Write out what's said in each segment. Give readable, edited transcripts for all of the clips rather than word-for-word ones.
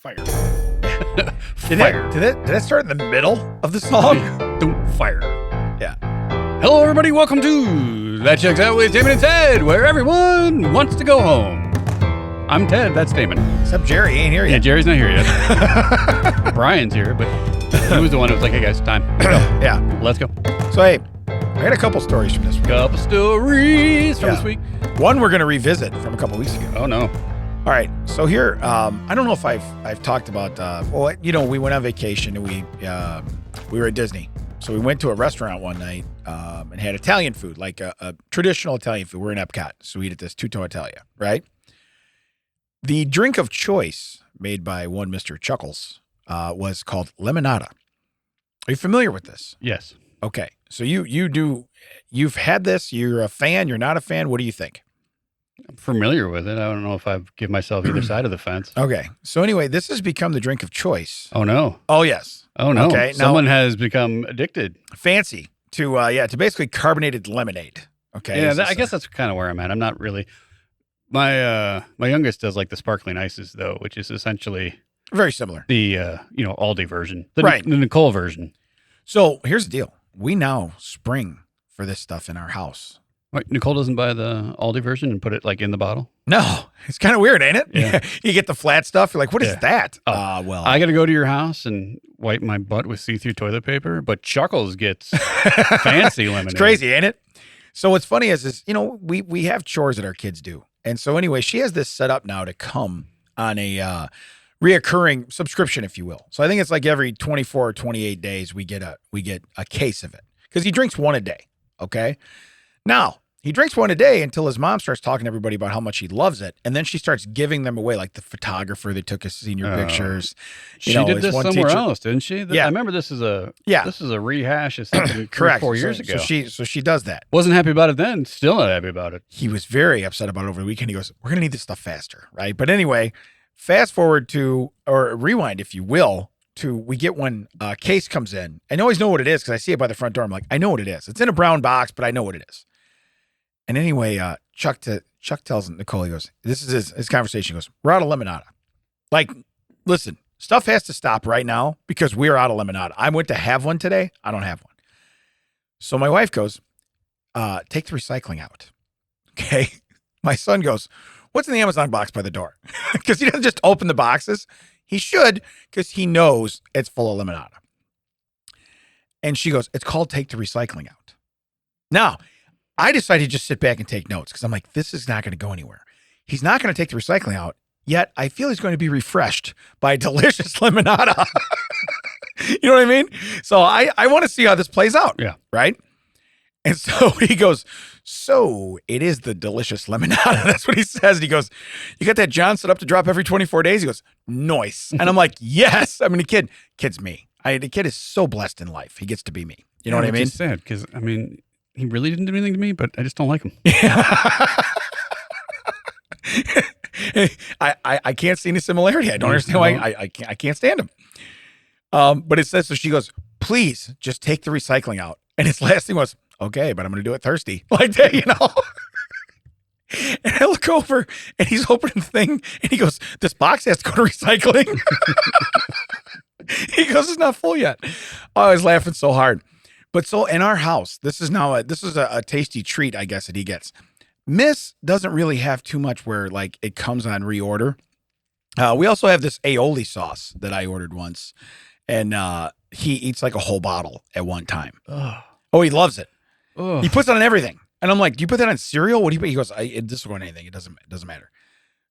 Fire. Did that start in the middle of the song? Don't fire. Yeah. Hello, everybody. Welcome to That Checks Out with Damon and Ted, where everyone wants to go home. I'm Ted. That's Damon. Except Jerry ain't here Yeah, yet. Jerry's not here yet. Brian's here, but he was the one who was like, hey, guys, time. Yeah. Let's go. So, hey, I got a couple stories from this week. Couple stories from this week. One we're going to revisit from a couple weeks ago. Oh, no. All right. So here, I don't know if I've talked about, we went on vacation and we were at Disney. So we went to a restaurant one night and had Italian food, like a traditional Italian food. We're in Epcot. So we eat at this Tutto Italia, right? The drink of choice made by one Mr. Chuckles was called limonada. Are you familiar with this? Yes. Okay. So you've had this, you're a fan, you're not a fan. What do you think? I'm familiar with it. I don't know if I give myself either side of the fence. Okay. So anyway, this has become the drink of choice. Oh, no. Oh, yes. Oh, no. Okay. Someone has become addicted. Fancy to basically carbonated lemonade. Okay. Yeah, I guess that's kind of where I'm at. I'm not really. My youngest does like the sparkling ices though, which is essentially very similar. The Aldi version, right? The Nicole version. So here's the deal: we now spring for this stuff in our house. Wait, Nicole doesn't buy the Aldi version and put it like in the bottle? No, it's kind of weird, ain't it? Yeah. You get the flat stuff. You're like, what is that? Well, I got to go to your house and wipe my butt with see-through toilet paper, but Chuckles gets fancy lemonade. It's crazy, ain't it? So what's funny is we have chores that our kids do. And so anyway, she has this set up now to come on a reoccurring subscription, if you will. So I think it's like every 24 or 28 days we get a case of it because he drinks one a day. Okay. Now he drinks one a day until his mom starts talking to everybody about how much he loves it. And then she starts giving them away, like the photographer that took his senior pictures. She did this somewhere else, didn't she? Yeah. I remember this is a rehash of something correct. 4 years ago. So she does that. Wasn't happy about it then. Still not happy about it. He was very upset about it over the weekend. He goes, we're going to need this stuff faster, right? But anyway, fast forward to, or rewind, if you will, to we get when a case comes in. I always know what it is because I see it by the front door. I'm like, I know what it is. It's in a brown box, but I know what it is. And anyway, Chuck tells Nicole, he goes, this is his conversation. He goes, we're out of limonada. Like, listen, stuff has to stop right now because we're out of limonada. I went to have one today. I don't have one. So my wife goes, take the recycling out. Okay. My son goes, what's in the Amazon box by the door? Because he doesn't just open the boxes. He should, because he knows it's full of limonada. And she goes, it's called take the recycling out. Now, I decided to just sit back and take notes because I'm like, this is not going to go anywhere. He's not going to take the recycling out, yet I feel he's going to be refreshed by delicious limonada. You know what I mean? So I want to see how this plays out. Yeah. Right? And so he goes, so it is the delicious limonada. That's what he says. And he goes, you got that John set up to drop every 24 days? He goes, nice. And I'm like, yes. I mean, the kid's me. The kid is so blessed in life. He gets to be me. You know what I mean? It's sad because, I mean, he really didn't do anything to me, but I just don't like him. I can't see any similarity. I don't understand why I can't stand him. But it says, so she goes, please just take the recycling out. And his last thing was, okay, but I'm going to do it thirsty. Like that, you know? And I look over and he's opening the thing and he goes, this box has to go to recycling. He goes, it's not full yet. Oh, I was laughing so hard. But so in our house, this is a tasty treat, I guess, that he gets. Miss doesn't really have too much where like it comes on reorder. We also have this aioli sauce that I ordered once, and he eats like a whole bottle at one time. Ugh. Oh, he loves it. Ugh. He puts it on everything, and I'm like, "Do you put that on cereal? What do you put?" He goes, "This will go on anything. It doesn't matter."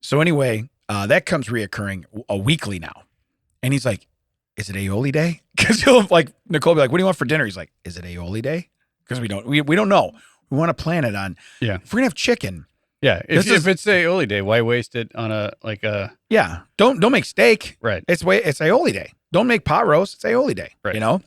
So anyway, that comes reoccurring a weekly now, and he's like, is it aioli day? Because he'll like Nicole will be like, what do you want for dinner? He's like, is it aioli day? Because we don't know. We want to plan it on. Yeah. If we're gonna have chicken. Yeah. If it's aioli day, why waste it on a Yeah. Don't make steak. Right. It's aioli day. Don't make pot roast. It's aioli day. Right. You know.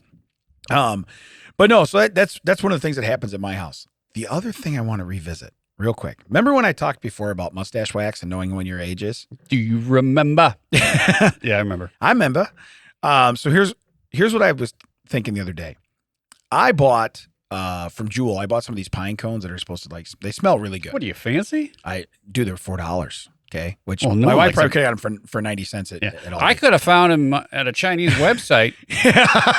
But no. So that's one of the things that happens at my house. The other thing I want to revisit real quick. Remember when I talked before about mustache wax and knowing when your age is? Do you remember? Yeah, I remember. I remember. So here's what I was thinking the other day. I bought from Jewel. I bought some of these pine cones that are supposed to they smell really good. What are you, fancy? They're $4. Okay, which Well, no my one wife likes probably him. could have got him for 90 cents at all. I could have found him at a Chinese website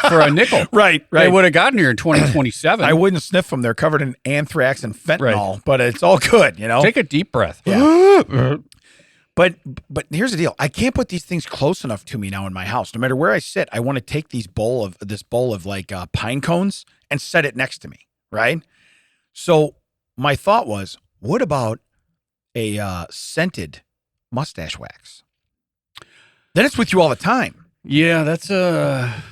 for a nickel. Right. They would have gotten here in 2027. I wouldn't sniff them. They're covered in anthrax and fentanyl, but it's all good, you know? Take a deep breath. Yeah. But here's the deal. I can't put these things close enough to me now in my house. No matter where I sit, I want to take this bowl of like pine cones and set it next to me, right? So my thought was, what about a scented mustache wax? Then it's with you all the time. Yeah, that's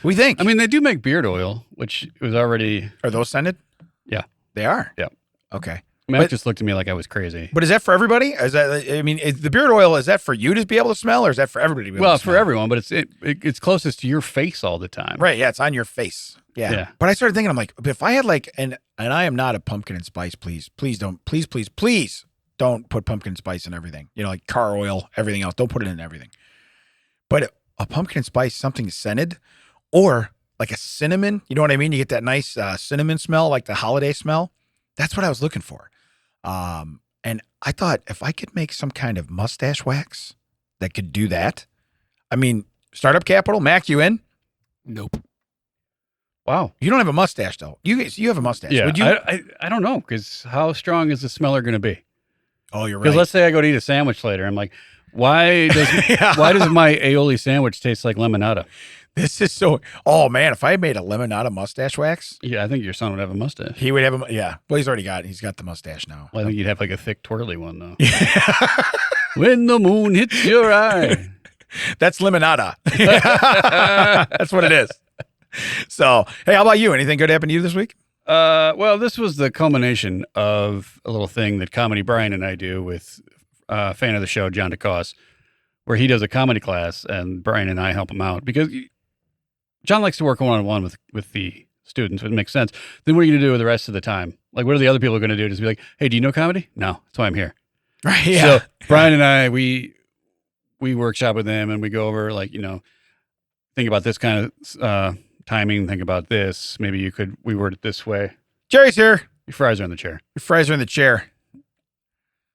We think. I mean, they do make beard oil, which was already. Are those scented? Yeah, they are. Yeah. Okay. Matt just looked at me like I was crazy. But is that for everybody? Is the beard oil, is that for you to be able to smell, or is that for everybody to be able to smell? For everyone, but it's closest to your face all the time. Right, yeah, it's on your face. Yeah. But I started thinking, I'm like, if I had like, and I am not a pumpkin and spice, please don't put pumpkin and spice in everything. You know, like car oil, everything else. Don't put it in everything. But a pumpkin and spice, something scented, or like a cinnamon, you know what I mean? You get that nice cinnamon smell, like the holiday smell. That's what I was looking for. And I thought if I could make some kind of mustache wax that could do that, I mean, startup capital, Mac, you in? Nope. Wow. You don't have a mustache though. You have a mustache. Yeah. Would you? I don't know, because how strong is the smeller going to be? Oh, you're right. Because let's say I go to eat a sandwich later. I'm like, why does my aioli sandwich taste like lemonada? This is so. Oh man, if I made a lemonada mustache wax, Yeah, I think your son would have a mustache. he would have a. Yeah, well, he's already got. He's got the mustache now. Well, I think you'd have like a thick twirly one though. When the moon hits your eye. That's lemonada. That's what it is. So, hey, how about you? Anything good happened to you this week? Well, this was the culmination of a little thing that Comedy Brian and I do with a fan of the show, John DeCoste, where he does a comedy class and Brian and I help him out because John likes to work one-on-one with the students. It makes sense. Then what are you going to do with the rest of the time? Like, what are the other people going to do? Just be like, hey, do you know comedy? No, that's why I'm here. Right. Yeah. So Brian and I, we workshop with them and we go over like, think about this kind of timing. Think about this. Maybe we word it this way. Jerry's here. Your fries are in the chair. Your fries are in the chair.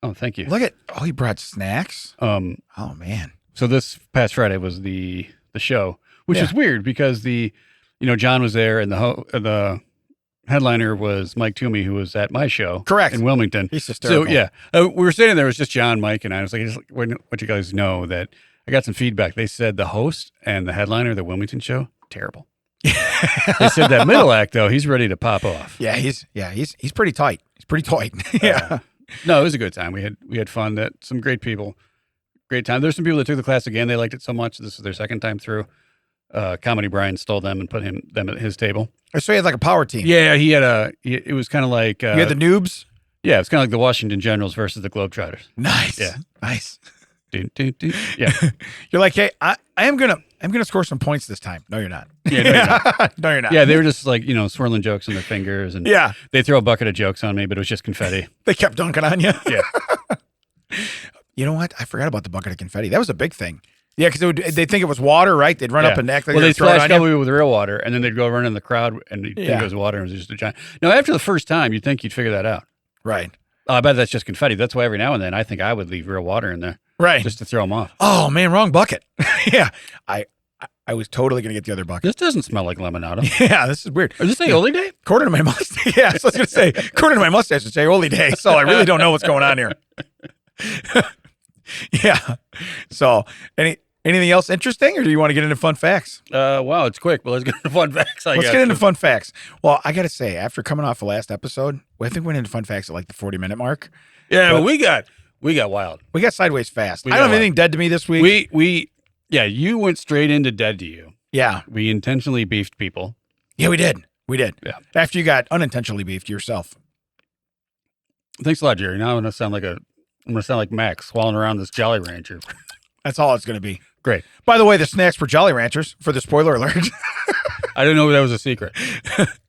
Oh, thank you. Look at. Oh, he brought snacks. Oh man. So this past Friday was the show, which is weird because John was there and the headliner was Mike Toomey, who was at my show. Correct. In Wilmington. He's hysterical. So yeah, we were sitting there. It was just John, Mike, and I was like, what you guys know that I got some feedback. They said the host and the headliner of the Wilmington show, terrible. They said that middle act though, he's ready to pop off. Yeah, he's pretty tight. He's pretty tight. Yeah. No, it was a good time. We had fun. Some great people. Great time. There's some people that took the class again. They liked it so much. This is their second time through. Comedy Brian stole them and put them at his table. So he had like a power team. Yeah, it was kind of like... you had the noobs? Yeah, it's kind of like the Washington Generals versus the Globetrotters. Nice. Yeah. Nice. Yeah. You're like, hey, I'm gonna score some points this time. No, you're not. Yeah, no, you're not. No, you're not. Yeah, they were just like, swirling jokes on their fingers. And yeah. They throw a bucket of jokes on me, but it was just confetti. They kept dunking on you. Yeah. You know what? I forgot about the bucket of confetti. That was a big thing. Yeah, because they think it was water, right? They'd run up and act like they splashed on you with real water, and then they'd go run in the crowd, and you'd think it was water, and it was just a giant. Now, after the first time, you'd think you'd figure that out. Right. I bet that's just confetti. That's why every now and then I think I would leave real water in there. Right. Just to throw them off. Oh, man, wrong bucket. Yeah. I was totally going to get the other bucket. This doesn't smell like lemonada. Yeah, this is weird. Is this aioli day? According to my mustache. Yeah, so I was going to say, according to my mustache, it's aioli day. So I really don't know what's going on here. Yeah. So anything else interesting, or do you want to get into fun facts? Wow, it's quick, but let's get into fun facts. Let's get into fun facts. Well, I got to say, after coming off the last episode, I think we went into fun facts at like the 40-minute mark. Yeah, but we got wild. We got sideways fast. I don't have anything dead to me this week. Yeah, you went straight into dead to you. Yeah. We intentionally beefed people. Yeah, we did. Yeah. After you got unintentionally beefed yourself. Thanks a lot, Jerry. Now I'm gonna sound like Max swallowing around this Jolly Rancher. That's all it's gonna be. Great. By the way, the snacks for Jolly Ranchers, for the spoiler alert. I didn't know that was a secret.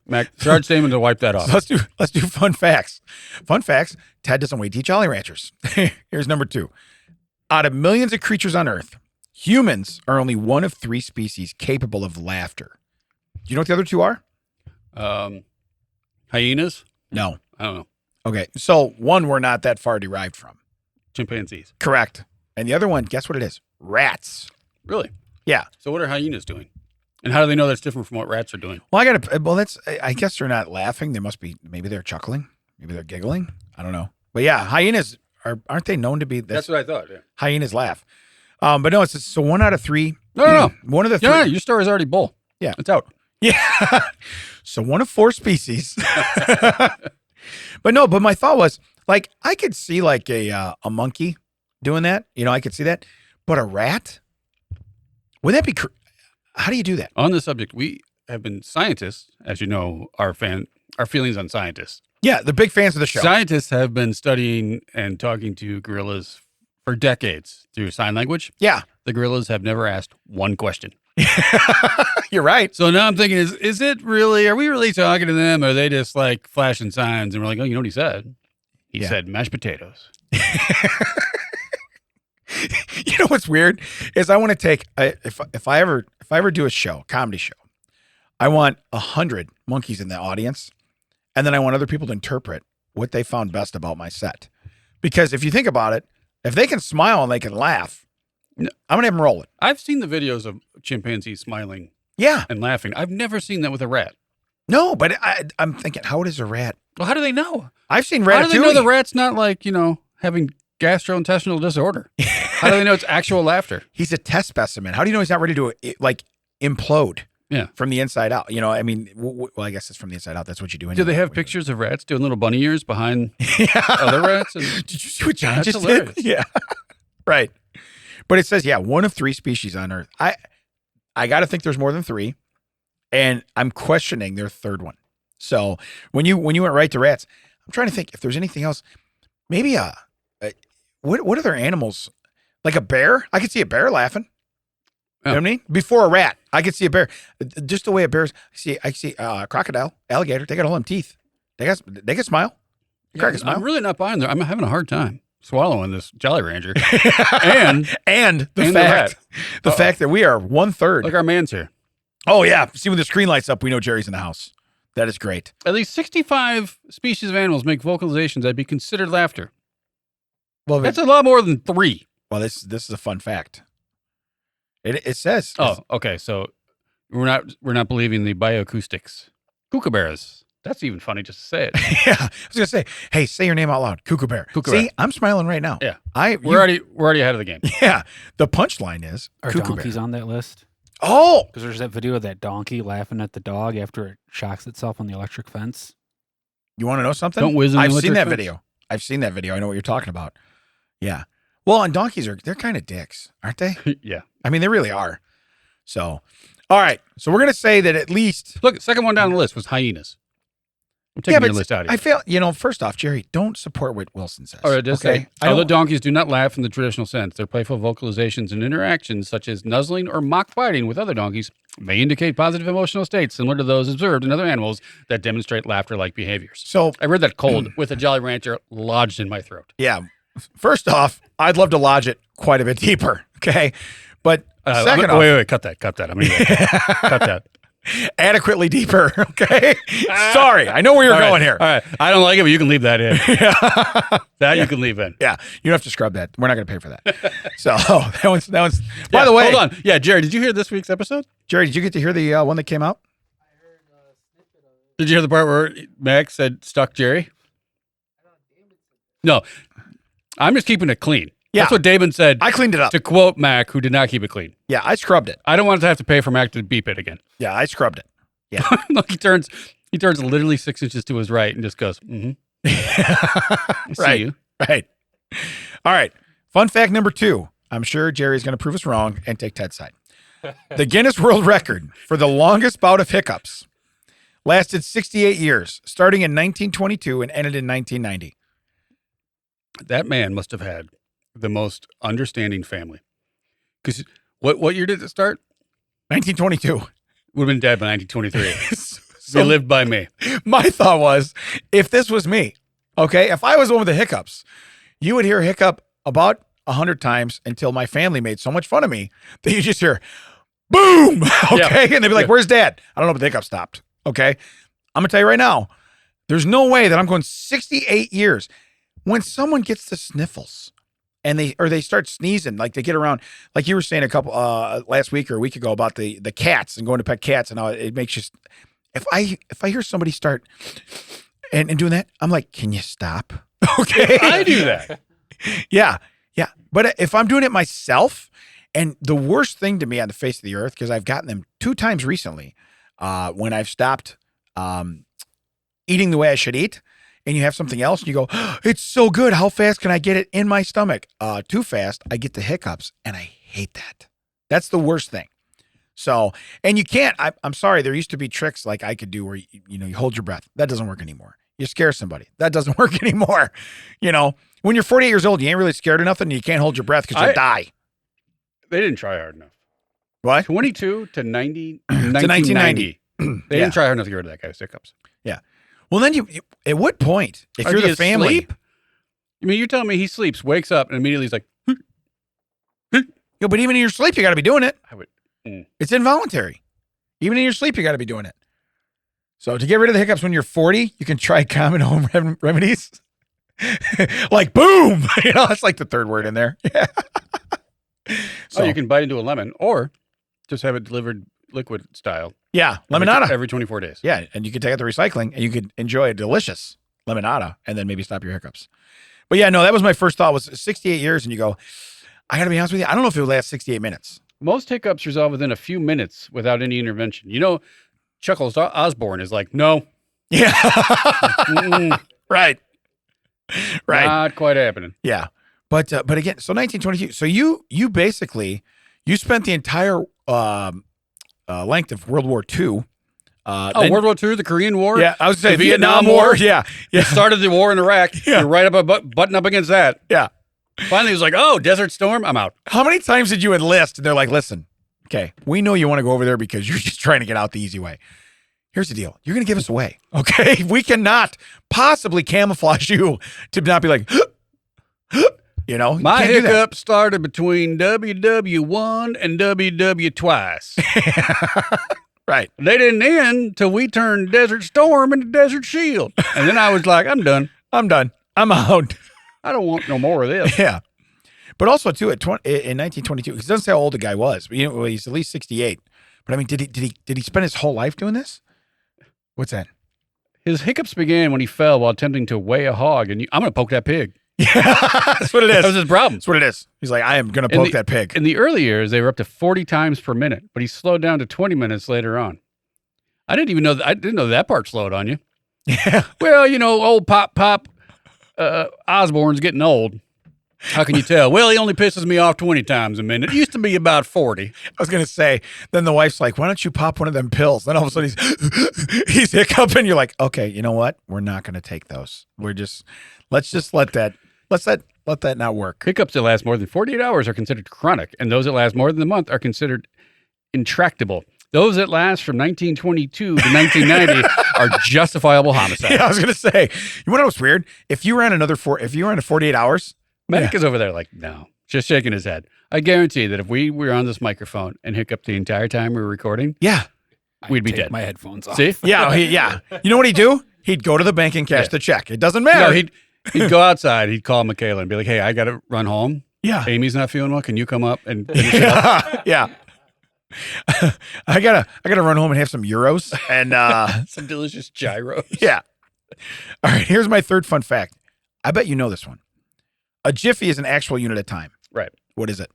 Mac, Sarge Damon to wipe that off. So let's do fun facts. Fun facts. Ted doesn't wait to eat Jolly Ranchers. Here's number 2. Out of millions of creatures on Earth, humans are only one of 3 species capable of laughter. Do you know what the other 2 are? Hyenas? No. I don't know. Okay. So one we're not that far derived from. Chimpanzees. Correct. And the other one, guess what it is? Rats. Really? Yeah. So what are hyenas doing? And how do they know that's different from what rats are doing? Well, I guess they're not laughing. They must be, maybe they're chuckling. Maybe they're giggling. I don't know. But yeah, hyenas aren't they known to be? That's what I thought. Yeah. Hyenas laugh. But no, so 1 out of 3. No. One of the 3. No, your story's already bull. Yeah. It's out. Yeah. So 1 of 4 species. But my thought was, like, I could see like a monkey doing that. I could see that. But a rat? Would that be, how do you do that? On this subject, we have been scientists, as you know, our feelings on scientists. Yeah, they're big fans of the show. Scientists have been studying and talking to gorillas for decades through sign language. Yeah. The gorillas have never asked one question. You're right. So now I'm thinking, is it really, are we really talking to them? Or are they just like flashing signs and we're like, oh, you know what he said? He said mashed potatoes. You know what's weird is I want to take, if I ever do a comedy show, I want 100 monkeys in the audience. And then I want other people to interpret what they found best about my set. Because if you think about it, if they can smile and they can laugh, I'm going to have them roll it. I've seen the videos of chimpanzees smiling Yeah. and laughing. I've never seen that with a rat. No, but I'm thinking, how does a rat? Well, how do they know? I've seen Ratatouille. How do they know the Ratatouille. rat's not like, having gastrointestinal disorder? How do they know it's actual laughter? He's a test specimen. How do you know he's not ready to implode? Yeah. From the inside out. I mean, well, I guess it's from the inside out. That's what you do. Do they have pictures of rats doing little bunny ears behind other rats? And did you see what John that's just hilarious. did? Yeah. Right. But it says, 1 of 3 species on Earth. I got to think there's more than 3. And I'm questioning their third one. So when you went right to rats, I'm trying to think if there's anything else. Maybe what other animals? Like a bear? I could see a bear laughing. You know what I mean? Before a rat, I could see a bear. Just the way a bear's. I see crocodile, alligator. They got all them teeth. They can smile. Crack a smile. I'm really not buying there. I'm having a hard time swallowing this Jolly Rancher. and the fact that we are 1/3. Like our man's here. Oh yeah. See, when the screen lights up, we know Jerry's in the house. That is great. At least 65 species of animals make vocalizations that'd be considered laughter. Well, that's a lot more than 3. Well, this is a fun fact. It says. Oh, okay. So we're not believing the bioacoustics. Kookaburras. That's even funny just to say it. Yeah, I was gonna say, hey, say your name out loud, Kookaburra. See, I'm smiling right now. Yeah, we're already ahead of the game. Yeah, the punchline is are donkeys on that list? Oh, because there's that video of that donkey laughing at the dog after it shocks itself on the electric fence. You want to know something? Don't whiz in the I've seen that fence. video. I've seen that video. I know what you're talking about. Yeah. Well, and donkeys they're kind of dicks, aren't they? Yeah. I mean, they really are. So, all right. So we're gonna say that at least. Look, second one down the list was hyenas. I'm taking your list out of here. I feel, first off, Jerry, don't support what Wilson says. All right, just okay? say, although donkeys do not laugh in the traditional sense, their playful vocalizations and interactions, such as nuzzling or mock biting with other donkeys, may indicate positive emotional states similar to those observed in other animals that demonstrate laughter-like behaviors. So I read that cold with a Jolly Rancher lodged in my throat. Yeah. First off, I'd love to lodge it quite a bit deeper. Okay. But second off. Wait, cut that. I mean, cut that. Adequately deeper. Okay. Sorry. I know where you're going here. All right. I don't like it, but you can leave that in. Yeah. You can leave in. Yeah. You don't have to scrub that. We're not going to pay for that. So that one's, by the way. Hold on. Yeah. Jerry, did you hear this week's episode? Jerry, did you get to hear the one that came out? I heard a snippet of it. Did you hear the part where Max said stuck Jerry? No. I'm just keeping it clean. Yeah. That's what Damon said. I cleaned it up. To quote Mac, who did not keep it clean. Yeah, I scrubbed it. I don't want to have to pay for Mac to beep it again. Yeah, I scrubbed it. Yeah. Look, he turns literally 6 inches to his right and just goes, mm-hmm. I see Right. you. Right. All right. Fun fact number 2. I'm sure Jerry's going to prove us wrong and take Ted's side. The Guinness World Record for the longest bout of hiccups lasted 68 years, starting in 1922 and ended in 1990. That man must have had the most understanding family. Because what year did it start? 1922. Would have been dead by 1923. So They lived by me. my thought was, if this was me, okay, if I was the one with the hiccups, you would hear hiccup about 100 times until my family made so much fun of me that you just hear, boom, okay? Yeah. And they'd be like, where's Dad? I don't know, but the hiccup stopped, okay? I'm going to tell you right now, there's no way that I'm going 68 years. When someone gets the sniffles, and they start sneezing, like they get around, like you were saying a couple last week or a week ago about the cats and going to pet cats and how it makes you. If I hear somebody start and doing that, I'm like, can you stop? Okay, I do that. Yeah. But if I'm doing it myself, and the worst thing to me on the face of the earth, because I've gotten them 2 times recently, when I've stopped eating the way I should eat, and you have something else, and you go, oh, it's so good. How fast can I get it in my stomach? Too fast, I get the hiccups, and I hate that. That's the worst thing. So, and you can't. I'm sorry. There used to be tricks like I could do where you hold your breath. That doesn't work anymore. You scare somebody. That doesn't work anymore. When you're 48 years old, you ain't really scared of nothing, and you can't hold your breath because you'll die. They didn't try hard enough. What? 22 to 90 to 1990. They didn't try hard enough to get rid of that guy's hiccups. Yeah. Well, then you at what point, if Or you're do the you family, sleep? I mean, you're telling me he sleeps, wakes up, and immediately he's like, but even in your sleep, you got to be doing it. I would. It's involuntary. Even in your sleep, you got to be doing it. So to get rid of the hiccups when you're 40, you can try common home remedies. Like boom, that's like the third word in there. Yeah. So you can bite into a lemon or just have it delivered liquid style. Yeah, lemonada. Every 24 days. Yeah, and you could take it to recycling and you could enjoy a delicious lemonada and then maybe stop your hiccups. But yeah, no, that was my first thought was 68 years and you go, I got to be honest with you, I don't know if it would last 68 minutes. Most hiccups resolve within a few minutes without any intervention. Chuckles Osborne is like, no. Yeah. Right. Not quite happening. Yeah. But again, so 1922. So you basically spent the entire length of World War II. World War II, the Korean War? Yeah, I was saying the Vietnam War. Yeah. You started the war in Iraq. Yeah. You're right button up against that. Yeah. Finally, it was like, oh, Desert Storm, I'm out. How many times did you enlist? And they're like, listen, okay, we know you want to go over there because you're just trying to get out the easy way. Here's the deal. You're going to give us away. Okay. We cannot possibly camouflage you to not be like, My hiccup started between WW1 and WW twice. Right. They didn't end till we turned Desert Storm into Desert Shield. And then I was like, I'm done. I'm out. I don't want no more of this. Yeah. But also, too, in 1922, because it doesn't say how old the guy was, but he's at least 68. But I mean, did he spend his whole life doing this? What's that? His hiccups began when he fell while attempting to weigh a hog, and I'm going to poke that pig. Yeah, that's what it is. That was his problem. That's what it is. He's like, I am going to poke that pig. In the early years, they were up to 40 times per minute, but he slowed down to 20 minutes later on. I didn't know that part slowed on you. Yeah. Well, old Pop Osborne's getting old. How can you tell? Well, he only pisses me off 20 times a minute. It used to be about 40. I was going to say, then the wife's like, why don't you pop one of them pills? Then all of a sudden he's hiccuping. You're like, okay, you know what? We're not going to take those. Let's just let that not work. Hiccups that last more than 48 hours are considered chronic, and those that last more than a month are considered intractable. Those that last from 1922 to 1990 are justifiable homicides. Yeah, I was going to say, you want to know what's weird? If you ran another 48 hours, Medic is over there like, no, just shaking his head. I guarantee that if we were on this microphone and hiccup the entire time we were recording, yeah, we'd be Take dead. my headphones off. See? Yeah, yeah. You know what he'd do? He'd go to the bank and cash the check. It doesn't matter. No, he'd go outside. He'd call Michaela and be like, hey, I got to run home. Yeah. Amy's not feeling well. Can you come up and finish it up? Yeah. I gotta run home and have some euros and some delicious gyros. Yeah. All right. Here's my third fun fact. I bet you know this one. A jiffy is an actual unit of time. Right. What is it?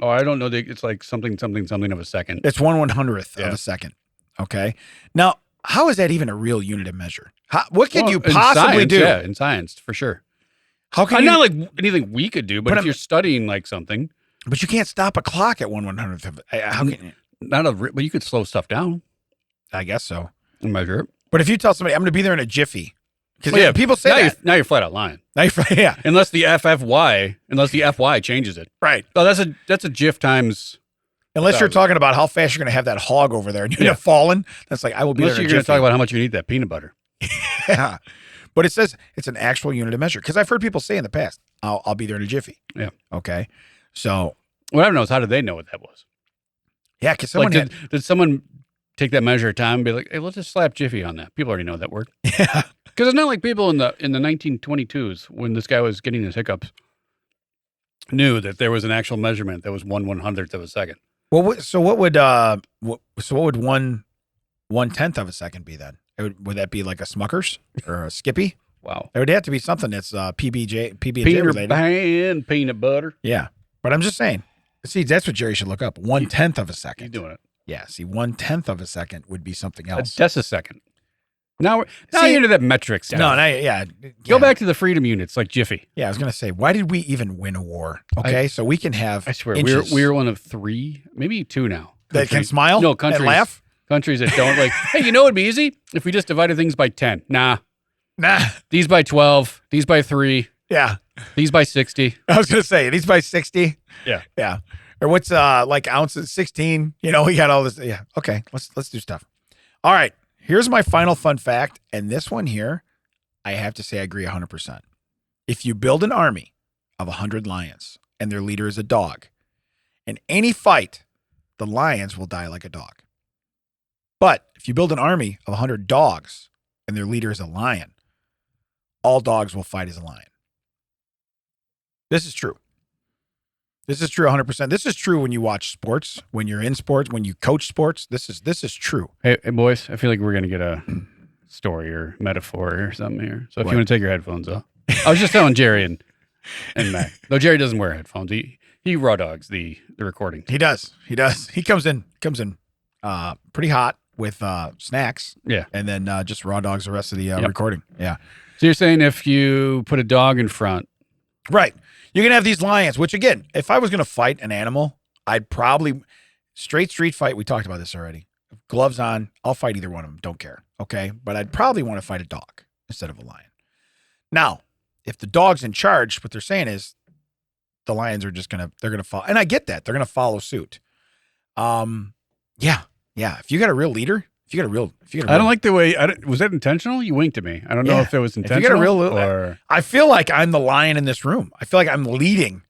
Oh, I don't know. It's like something of a second. It's 1/100th of a second. Okay. Now, how is that even a real unit of measure? What could you possibly do? Yeah, in science, for sure. How can not like anything we could do, but if I'm- you're studying like something. But you can't stop a clock at 1/100th of. How can? But you could slow stuff down. I guess so. And measure it. But if you tell somebody, I'm going to be there in a jiffy, because people say that. Now you're flat out lying. Yeah. Unless the FY changes it. Right. Oh, that's a GIF times. Unless you're talking about how fast you're going to have that hog over there and you're going to fallen. That's like, I will be Unless there. you're going to talk about how much you need that peanut butter. Yeah. But it says it's an actual unit of measure. Because I've heard people say in the past, I'll be there in a jiffy. Yeah. Okay. So. What I don't know is how did they know what that was? Yeah, because someone did someone take that measure of time and be like, hey, let's just slap jiffy on that? People already know that word. Yeah. Because it's not like people in the 1922s when this guy was getting his hiccups. knew that there was an actual measurement that was 1/100th of a second. Well, so what would 1/10 of a second be then? Would that be like a Smucker's or a Skippy? Wow. It would have to be something that's PB&J Peter related. Pan peanut butter. Yeah, but I'm just saying. See, that's what Jerry should look up. 1/10 of a He's second. doing it. Yeah, see, 1/10 of a second would be something A else. decisecond. Now See- you're into that metric stuff. Go Go back to the freedom units like Jiffy. Yeah, I was gonna say, why did we even win a war? Okay, so we can have. I swear, inches we're one of 3, maybe 2 now. that can Countries- smile. No, countries. and laugh. Countries that don't like, hey, you know what'd be easy? If we just divided things by 10. Nah. Nah. These by 12. These by 3. Yeah, These by 60. I was gonna say these by 60. Yeah. Yeah. Or what's like ounces? 16. You know, we got all this. Yeah. Okay. Let's do stuff. All right. Here's my final fun fact, and this one here, I have to say I agree 100%. If you build an army of 100 lions and their leader is a dog, in any fight, the lions will die like a dog. But if you build an army of 100 dogs and their leader is a lion, all dogs will fight as a lion. This is true. This is true 100%. This is true when you watch sports, when you're in sports, when you coach sports. This is true. Hey, boys, I feel like we're going to get a story or metaphor or something here. So if What? you want to take your headphones off. I was just telling Jerry and Mac. Though Jerry doesn't wear headphones. He raw dogs the recording. He does. He comes in pretty hot with snacks. Yeah. And then just raw dogs the rest of the Yep. recording. Yeah. So you're saying if you put a dog in front, Right. You're going to have these lions, which again, if I was going to fight an animal, I'd probably straight street fight. We talked about this already. Gloves on. I'll fight either one of them. Don't care. Okay. But I'd probably want to fight a dog instead of a lion. Now, if the dog's in charge, what they're saying is the lions are just they're going to follow. And I get that. They're going to follow suit. Yeah. If you got a real leader, I don't like the way, was that intentional? You winked at me. I don't know Yeah. if it was If you intentional got a real- or... I feel like I'm the lion in this room. I feel like I'm leading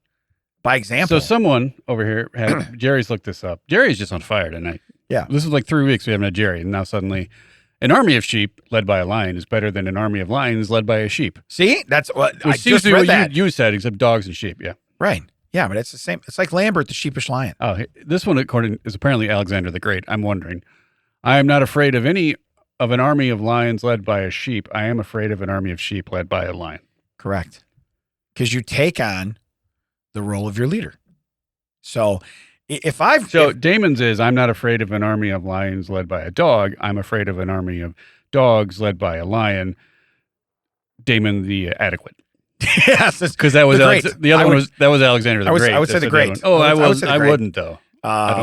by example. So someone over here had, Jerry's looked this up. Jerry's just on fire tonight. Yeah. This was like 3 weeks we haven't had Jerry. And now suddenly an army of sheep led by a lion is better than an army of lions led by a sheep. See, that's what I Which seems just to be read what that. you said, except dogs and sheep. Yeah. Right. Yeah, but it's the same. It's like Lambert, the sheepish lion. Oh, this one, according, is apparently Alexander the Great. I'm wondering. I am not afraid of an army of lions led by a sheep. I am afraid of an army of sheep led by a lion. Correct. Because you take on the role of your leader. So Damon's is, I'm not afraid of an army of lions led by a dog. I'm afraid of an army of dogs led by a lion. Damon the adequate. yes, Because that was the great. the other one was that was Alexander the Great. I would say That's the other great. one. Oh, I would say the I great. wouldn't though. I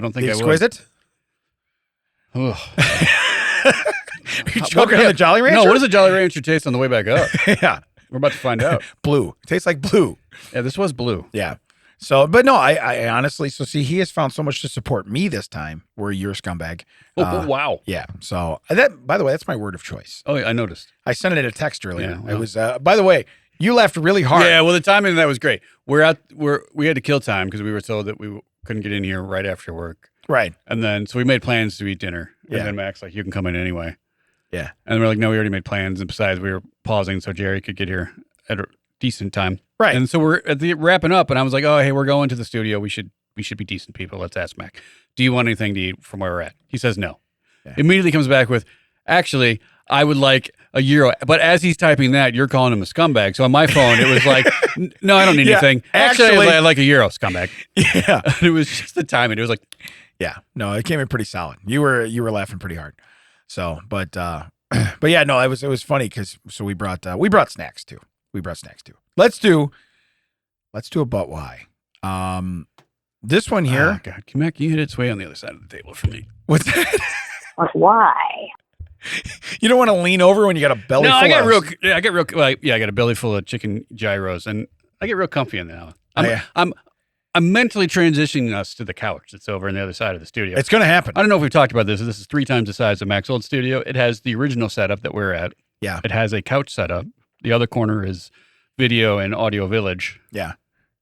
don't think the I would. exquisite. Ugh. Are you choking on the Jolly Rancher? No, what does a Jolly Rancher taste on the way back up? yeah, We're about to find out. blue. It tastes like blue. Yeah, this was blue. Yeah. So, but no, I honestly, so see, he has found so much to support me this time, where you're a scumbag. Oh, wow. Yeah. So that, by the way, that's my word of choice. Oh, I noticed. I sent it a text earlier. Yeah, well. It was, by the way, you laughed really hard. Yeah, well, the timing of that was great. We had to kill time because we were told that we couldn't get in here right after work. Right. And then, so we made plans to eat dinner. And Yeah. then Mac's like, you can come in anyway. Yeah. And we're like, no, we already made plans. And besides, we were pausing so Jerry could get here at a decent time. Right. And so we're at the wrapping up, and I was like, oh, hey, we're going to the studio. We should be decent people. Let's ask Mac. Do you want anything to eat from where we're at? He says no. Yeah. Immediately comes back with, actually, I would like a euro. But as he's typing that, you're calling him a scumbag. So on my phone, it was like, no, I don't need Yeah, anything. actually- I like a euro, scumbag. Yeah. It was just the timing. It was like, Yeah. No, it came in pretty solid. You were laughing pretty hard. So, but yeah, no, it was funny because we brought snacks too. Let's do a but why. This one here. oh, God, Mac, can you hit its way on the other side of the table for me? What's that? But why? You don't want to lean over when you got a belly No, full I got of I got a belly full of chicken gyros, and I get real comfy in that. yeah. I'm mentally transitioning us to the couch that's over on the other side of the studio. It's gonna happen. I don't know if we've talked about this. This is 3 times the size of Mac's old studio. It has the original setup that we're at. Yeah. It has a couch setup. The other corner is video and audio village. Yeah.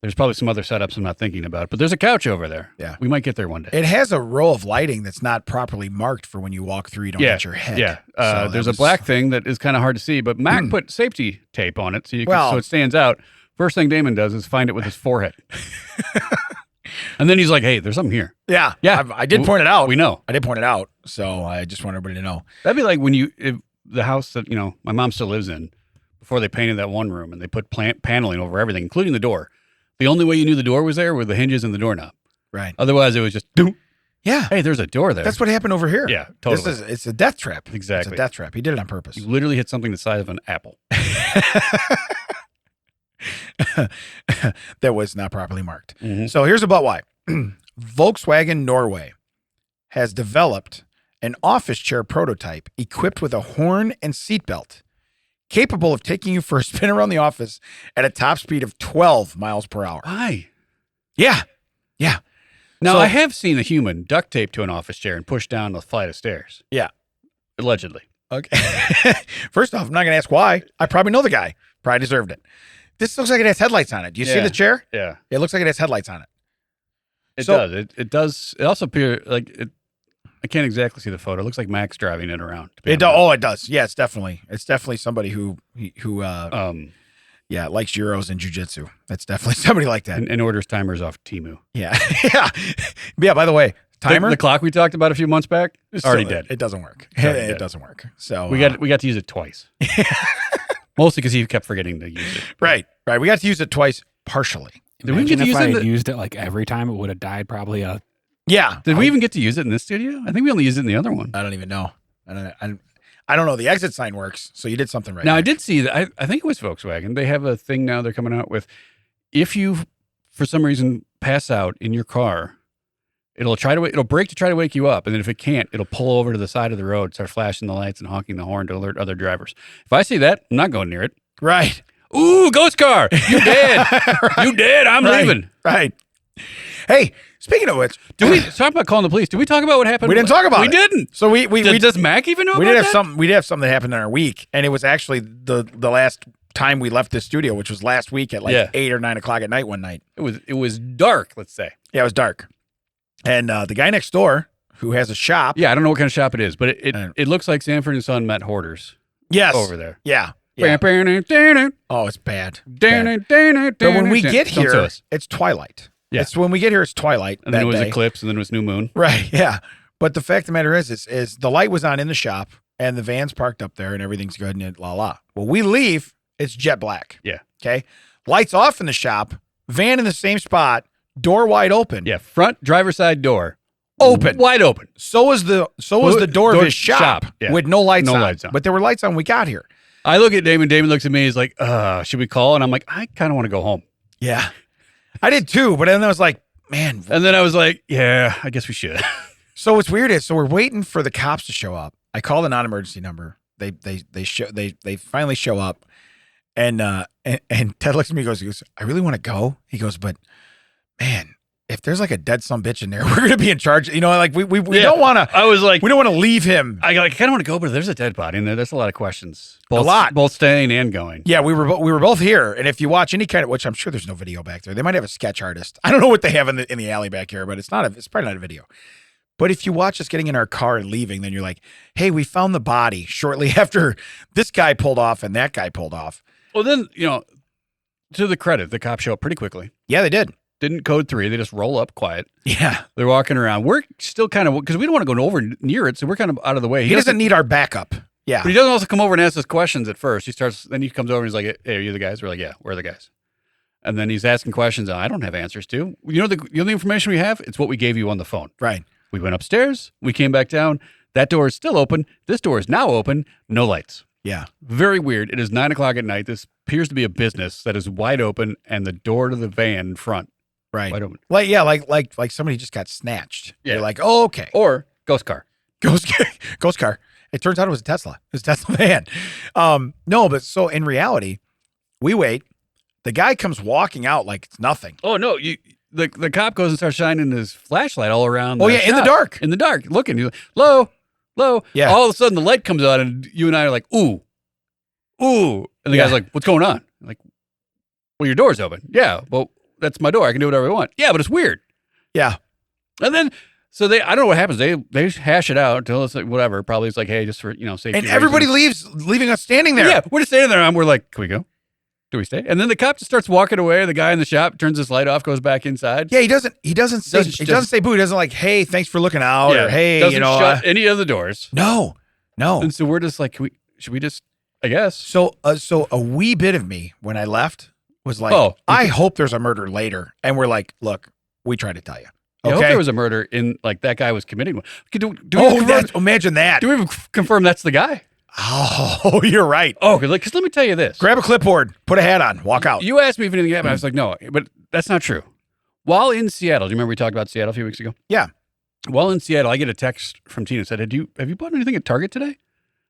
There's probably some other setups I'm not thinking about, but there's a couch over there. Yeah. We might get there one day. It has a row of lighting that's not properly marked for when you walk through. You don't hit your head. Yeah. So that There's a was- black thing that is kind of hard to see, but Mac put safety tape on it so it stands out. First thing Damon does is find it with his forehead. And then he's like, hey, there's something here. Yeah. Yeah. I did point it out. We know. I did point it out. So I just want everybody to know. That'd be like when the house that, my mom still lives in, before they painted that one room and they put paneling over everything, including the door. The only way you knew the door was there were the hinges and the doorknob. Right. Otherwise, it was just, doom. Yeah. Hey, there's a door there. That's what happened over here. Yeah, totally. It's a death trap. Exactly. It's a death trap. He did it on purpose. You literally hit something the size of an apple. That was not properly marked. Mm-hmm. So here's about why. Volkswagen Norway has developed an office chair prototype equipped with a horn and seatbelt, capable of taking you for a spin around the office at a top speed of 12 miles per hour. Why? Yeah. Yeah. Now, So- I have seen a human duct tape to an office chair and push down a flight of stairs. Yeah. Allegedly. Okay. First off, I'm not going to ask why. I probably know the guy. Probably deserved it. This looks like it has headlights on it. Do you see Yeah. the chair? Yeah. It looks like it has headlights on it. It So- does. It does. It also appears like it. I can't exactly see the photo. It looks like Max driving it around. to be It does. honest. Oh, it does. Yeah, it's definitely somebody who likes Euros and jujitsu. That's definitely somebody like that. and orders timers off Temu. Yeah. Yeah. Yeah, by the way, timer. The clock we talked about a few months back is already dead. It doesn't work. already It dead. doesn't work. So We got to use it twice. Mostly because he kept forgetting to use it. right. We got to use it twice partially. Did we get Imagine to if use I it? had used it like every time, it would have died probably Yeah. Did we even get to use it in this studio? I think we only used it in the other one. I don't even know. I don't know. The exit sign works, so you did something right. Now, I did see that. I think it was Volkswagen. They have a thing now they're coming out with. If you, for some reason, pass out in your car, it'll brake to try to wake you up, and then if it can't, it'll pull over to the side of the road, start flashing the lights and honking the horn to alert other drivers. If I see that, I'm not going near it. Right. Ooh, ghost car! You dead? Right. You dead? I'm Right. leaving. Right. Hey, speaking of which, Do we talk about calling the police? Did we talk about what happened? We didn't talk about We it. didn't. So we Does Mac even know we about did have that? something. We did have something that happened in our week, and it was actually the last time we left the studio, which was last week at like 8 or 9 o'clock at night one night. It was dark. Let's say. Yeah, it was dark, and the guy next door who has a shop. Yeah, I don't know what kind of shop it is, but And- it looks like Sanford and Son met hoarders Yes. over there. Yeah. Oh, Oh, it's bad. Bad. But when we get Don't sue here, us. it's twilight. Yeah. It's when we get here, it's twilight. And then that it was day. eclipse, and then it was new moon. Right. Yeah. But the fact of the matter is the light was on in the shop, and the van's parked up there, and everything's good, and la la. Well, we leave, it's jet black. Yeah. Okay. Lights off in the shop, van in the same spot, door wide open. Yeah, front driver's side door Open. wide open. So was the door of his shop, yeah. with no lights No on. lights on. But there were lights on when we got here. I look at Damon. Damon looks at me. He's like, should we call?" And I'm like, "I kind of want to go home." Yeah. I did too, but then I was like, man. And then I was like, "Yeah, I guess we should." So what's weird is, so we're waiting for the cops to show up. I call the non-emergency number. They finally show up, and Ted looks at me. He goes, "I really want to go." He goes, "But man, if there's like a dead son bitch in there, we're gonna be in charge." You know, like we Yeah. don't want to. I was like, We don't want to leave him. I kind of want to go, but there's a dead body in there. There's a lot of questions. Both, lot. both staying and going. Yeah, we were both here, and if you watch any kind of, which I'm sure there's no video back there, they might have a sketch artist. I don't know what they have in the alley back here, but it's probably not a video. But if you watch us getting in our car and leaving, then you're like, hey, we found the body shortly after this guy pulled off and that guy pulled off. Well, then to the credit, the cops show up pretty quickly. Yeah, they did. Didn't code 3. They just roll up quiet. Yeah. They're walking around. We're still kind of, because we don't want to go over near it, so we're kind of out of the way. He doesn't need our backup. Yeah. But he doesn't also come over and ask us questions at first. Then he comes over and he's like, "Hey, are you the guys?" We're like, "Yeah, we're the guys." And then he's asking questions I don't have answers to. The only information we have, it's what we gave you on the phone. Right. We went upstairs. We came back down. That door is still open. This door is now open. No lights. Yeah. Very weird. It is 9 o'clock at night. This appears to be a business that is wide open, and the door to the van in front Right. wide open. Like somebody just got snatched. Yeah. You're like, oh, okay. Or ghost car. Ghost car. It turns out it was a Tesla. It was a Tesla van. No, but so in reality, we wait. The guy comes walking out like it's nothing. Oh no! The cop goes and starts shining his flashlight all around. Oh, yeah, in the shop. dark. In the dark, looking. He's like, low. Yeah. All of a sudden, the light comes on, and you and I are like, ooh. And the Yeah. guy's like, "What's going on?" I'm like, well, your door's open. Yeah. Well, that's my door. I can do whatever I want. Yeah, but it's weird. Yeah. And then, so I don't know what happens. They hash it out until it's like whatever. Probably it's like, hey, just for safety. And everybody reasons. leaving us standing there. Yeah, we're just standing there, and we're like, can we go? Do we stay? And then the cop just starts walking away. The guy in the shop turns his light off, goes back inside. Yeah, he doesn't say boo. He doesn't like, hey, thanks for looking out, or hey, doesn't shut any of the doors. No. And so we're just like, should we just? I guess. So a wee bit of me when I left was like, I hope there's a murder later. And we're like, look, we tried to tell you. Okay? I hope there was a murder in like that guy was committing one. Imagine that. Do we even confirm that's the guy? Oh, you're right. Oh, because let me tell you this. Grab a clipboard, put a hat on, walk out. You asked me if anything happened. I was like, no, but that's not true. While in Seattle, do you remember we talked about Seattle a few weeks ago? Yeah. While in Seattle, I get a text from Tina that said, have you bought anything at Target today?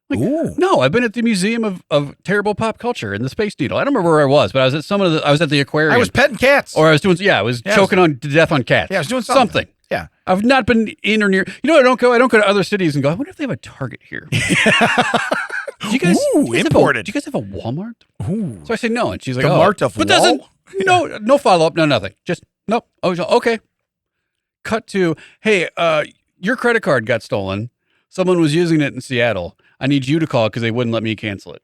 Like, Ooh. no, I've been at the Museum of Terrible Pop Culture and the Space Needle. I don't remember where I was, but I was at I was at the aquarium. I was petting cats. Or I was doing, I was choking to death on cats. Yeah, I was doing something. Yeah. I've not been in or near. You know, I don't go to other cities and go, I wonder if they have a Target here. Do you guys, imported. Do you guys have a Walmart? Ooh. So I say no, and she's like, the Mart of but Wall? no follow up, no nothing. Just nope. Oh, okay. Cut to, hey, your credit card got stolen. Someone was using it in Seattle. I need you to call because they wouldn't let me cancel it.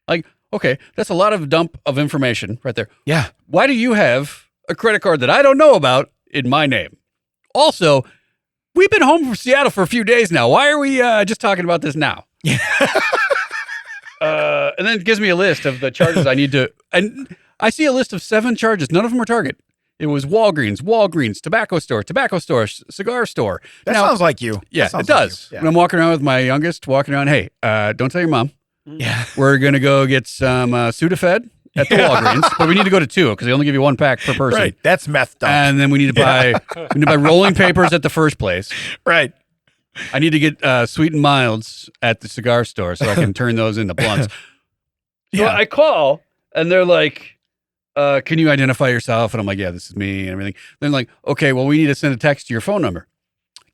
Like, okay, that's a lot of dump of information right there. Yeah. Why do you have a credit card that I don't know about in my name? Also, we've been home from Seattle for a few days now. Why are we just talking about this now? Yeah. And then it gives me a list of the charges I need to. And I see a list of 7 charges. None of them are Target. It was Walgreens, tobacco store, cigar store. That sounds like you. Yeah, it does. Yeah. When I'm walking around with my youngest, hey, don't tell your mom. Yeah. We're going to go get some Sudafed at the Walgreens, but we need to go to 2 because they only give you 1 pack per person. Right. That's meth dump. And then we need to buy rolling papers at the first place. Right. I need to get Sweet and Milds at the cigar store so I can turn those into blunts. So I call and they're like, can you identify yourself? And I'm like, yeah, this is me and everything. Then like, okay, well, we need to send a text to your phone number.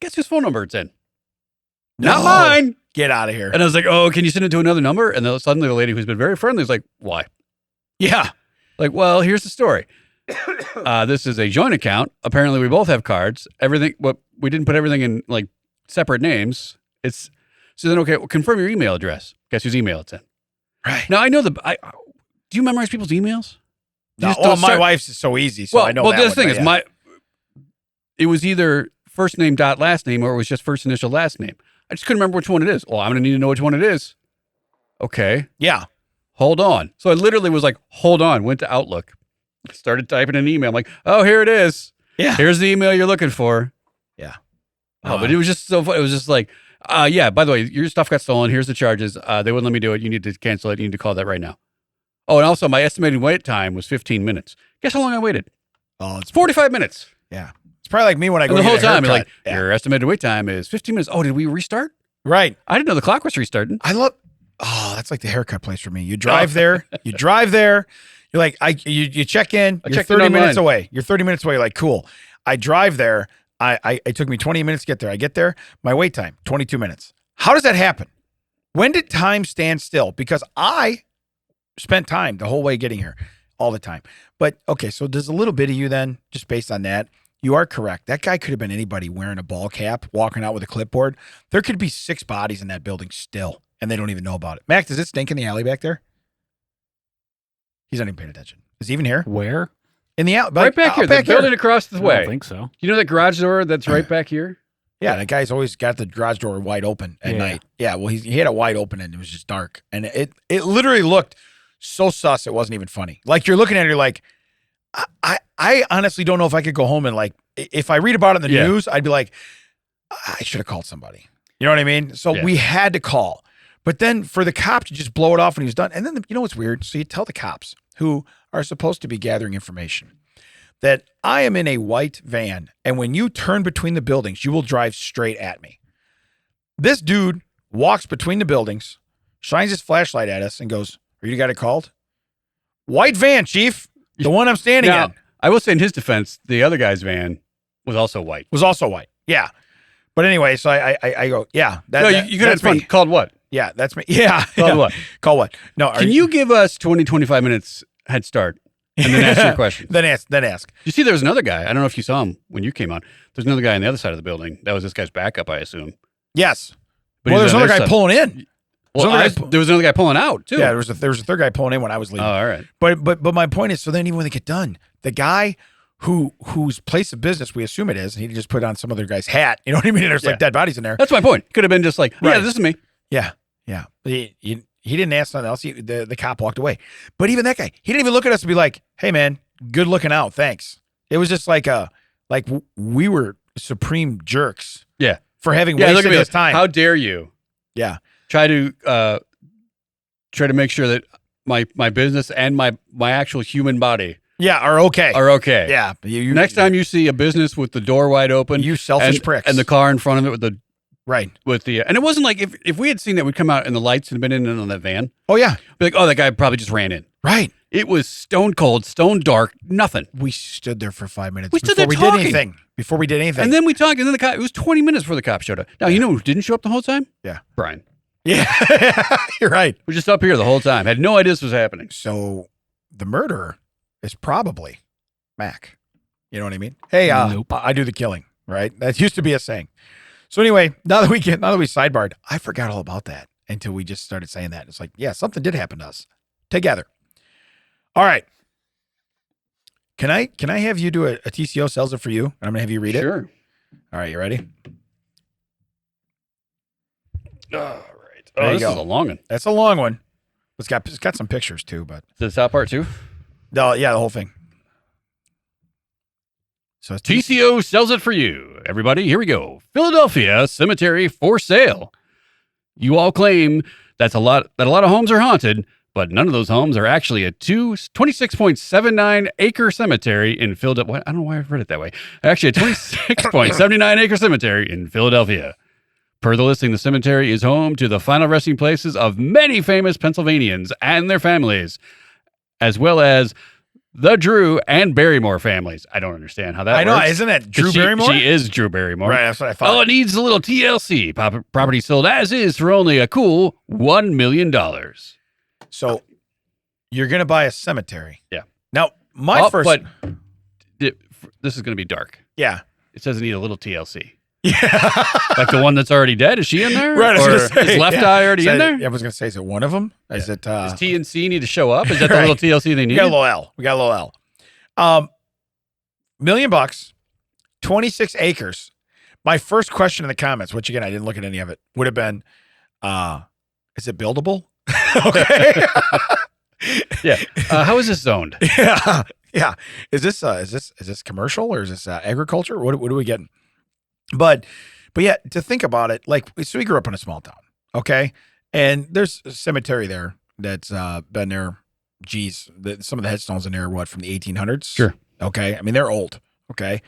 Guess whose phone number it's in? Not mine. Get out of here. And I was like, oh, can you send it to another number? And then suddenly the lady who's been very friendly is like, why? Yeah. Like, well, here's the story. This is a joint account. Apparently we both have cards. We didn't put everything in like separate names. So then, okay, well, confirm your email address. Guess whose email it's in? Right. Now I know do you memorize people's emails? No, my wife's is so easy, so I know that. Well, the thing is, it was either first name dot last name or it was just first initial last name. I just couldn't remember which one it is. Well, I'm going to need to know which one it is. Okay. Yeah. Hold on. So I literally was like, hold on, went to Outlook, started typing an email. I'm like, oh, here it is. Yeah. Here's the email you're looking for. Yeah. But it was just so funny. It was just like, yeah, by the way, your stuff got stolen. Here's the charges. They wouldn't let me do it. You need to cancel it. You need to call that right now. Oh, and also my estimated wait time was 15 minutes. Guess how long I waited? Oh, it's 45 minutes. Yeah. It's probably like me when I go and the to whole get a time, haircut. like, your estimated wait time is 15 minutes. Oh, did we restart? Right. I didn't know the clock was restarting. That's like the haircut place for me. You drive there. You're like, you check in. You're 30 minutes away. You're 30 minutes away. You're like, cool. I drive there. It took me 20 minutes to get there. I get there. My wait time, 22 minutes. How does that happen? When did time stand still? Because I spent time the whole way getting here, all the time. But okay, so there's a little bit of you then, just based on that. You are correct. That guy could have been anybody wearing a ball cap, walking out with a clipboard. There could be 6 bodies in that building still, and they don't even know about it. Mac, does it stink in the alley back there? He's not even paying attention. Is he even here? Where? In the alley. Right back here. The building across the way. I don't think so. You know that garage door that's right back here? Yeah, that guy's always got the garage door wide open at night. Yeah, well, he had it wide open and it was just dark. And it literally looked so sus, it wasn't even funny. Like, you're looking at it, you're like, I honestly don't know if I could go home and, like, if I read about it in the news, I'd be like, I should have called somebody. You know what I mean? So we had to call. But then for the cop to just blow it off when he was done. And then, you know what's weird? So you tell the cops, who are supposed to be gathering information, that I am in a white van, and when you turn between the buildings, you will drive straight at me. This dude walks between the buildings, shines his flashlight at us, and goes, "Are you the guy that called?" White van, Chief. The one I'm standing in. I will say in his defense, the other guy's van was also white. Yeah. But anyway, so I go, yeah. You could have fun. Called what? Yeah, that's me. Yeah. Called what? Call what? No. Can you give us 20, 25 minutes head start and then ask your question? Then ask. You see, there was another guy. I don't know if you saw him when you came on. There's another guy on the other side of the building. That was this guy's backup, I assume. Yes. But there's another guy pulling in. Well, there was another guy pulling out too. Yeah, there was a third guy pulling in when I was leaving. Oh, all right. But my point is, so then even when they get done, the guy whose place of business we assume it is, he just put on some other guy's hat. You know what I mean? And there's like dead bodies in there. That's my point. Could have been just like, yeah, this is me. Yeah. He didn't ask nothing else. The cop walked away. But even that guy, he didn't even look at us and be like, "Hey man, good looking out, thanks." It was just like we were supreme jerks. Yeah. For having wasted his time. How dare you? Yeah. Try to make sure that my business and my actual human body are okay. Yeah. You, next time you see a business with the door wide open, you selfish pricks, and the car in front of it with the right with the and it wasn't like if we had seen that, we'd come out and the lights had been in on that van. Oh yeah. Be like, oh, that guy probably just ran in. Right. It was stone cold, stone dark, nothing. We stood there for 5 minutes before we did anything. And then we talked, and then the cop, it was 20 minutes before the cop showed up. Now, you know who didn't show up the whole time? Yeah. Brian. Yeah. You're right. We're just up here the whole time. Had no idea this was happening. So the murderer is probably Mac. You know what I mean? Hey, Nope. I do the killing, right? That used to be a saying. So anyway, now that we sidebarred, I forgot all about that until we just started saying that. It's like, yeah, something did happen to us together. All right. Can I have you do a TCO sells it for you? I'm gonna have you read it. Sure. All right, you ready? All right. There you this go. is a long one. That's a long one. It's got some pictures too, but The top part too. no, yeah, the whole thing. So it's TCO sells it for you. Everybody, here we go. Philadelphia cemetery for sale. You all claim that a lot of homes are haunted, but none of those homes are actually a 26.79 acre cemetery in Philadelphia. I don't know why I've read it that way. Actually, a 26.79 acre cemetery in Philadelphia. Per the listing, the cemetery is home to the final resting places of many famous Pennsylvanians and their families, as well as the Drew and Barrymore families. I don't understand how that works. I know, isn't that Drew Barrymore? She is Drew Barrymore. Right, that's what I thought. Oh, it needs a little TLC. Property sold as is for only a cool $1 million. So you're going to buy a cemetery. Yeah. Now, But this is going to be dark. Yeah. It says it need a little TLC. Yeah. Like the one that's already dead. Is she in there? Right. Or is Left Eye already in there? I was going to say, is it one of them? Is it? Does T and C need to show up? Is that the little TLC they need? We got a little L. $1 million, 26 acres. My first question in the comments, which again, I didn't look at any of it, would have been, is it buildable? Okay. Yeah. How is this zoned? Yeah. Yeah. Is this commercial or is this agriculture? What are we getting? But yeah, to think about it, like, so we grew up in a small town, okay? And there's a cemetery there that's been there, some of the headstones in there are from the 1800s? Sure. Okay? I mean, they're old, okay?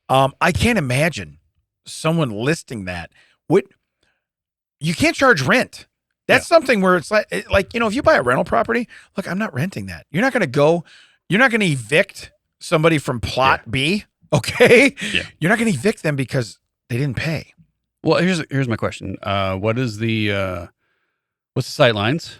I can't imagine someone listing that. You can't charge rent. That's something where it's like, you know, if you buy a rental property, look, I'm not renting that. You're not going to evict somebody from plot B. Okay. Yeah. You're not going to evict them because they didn't pay. Well, here's my question. What is what's the sight lines?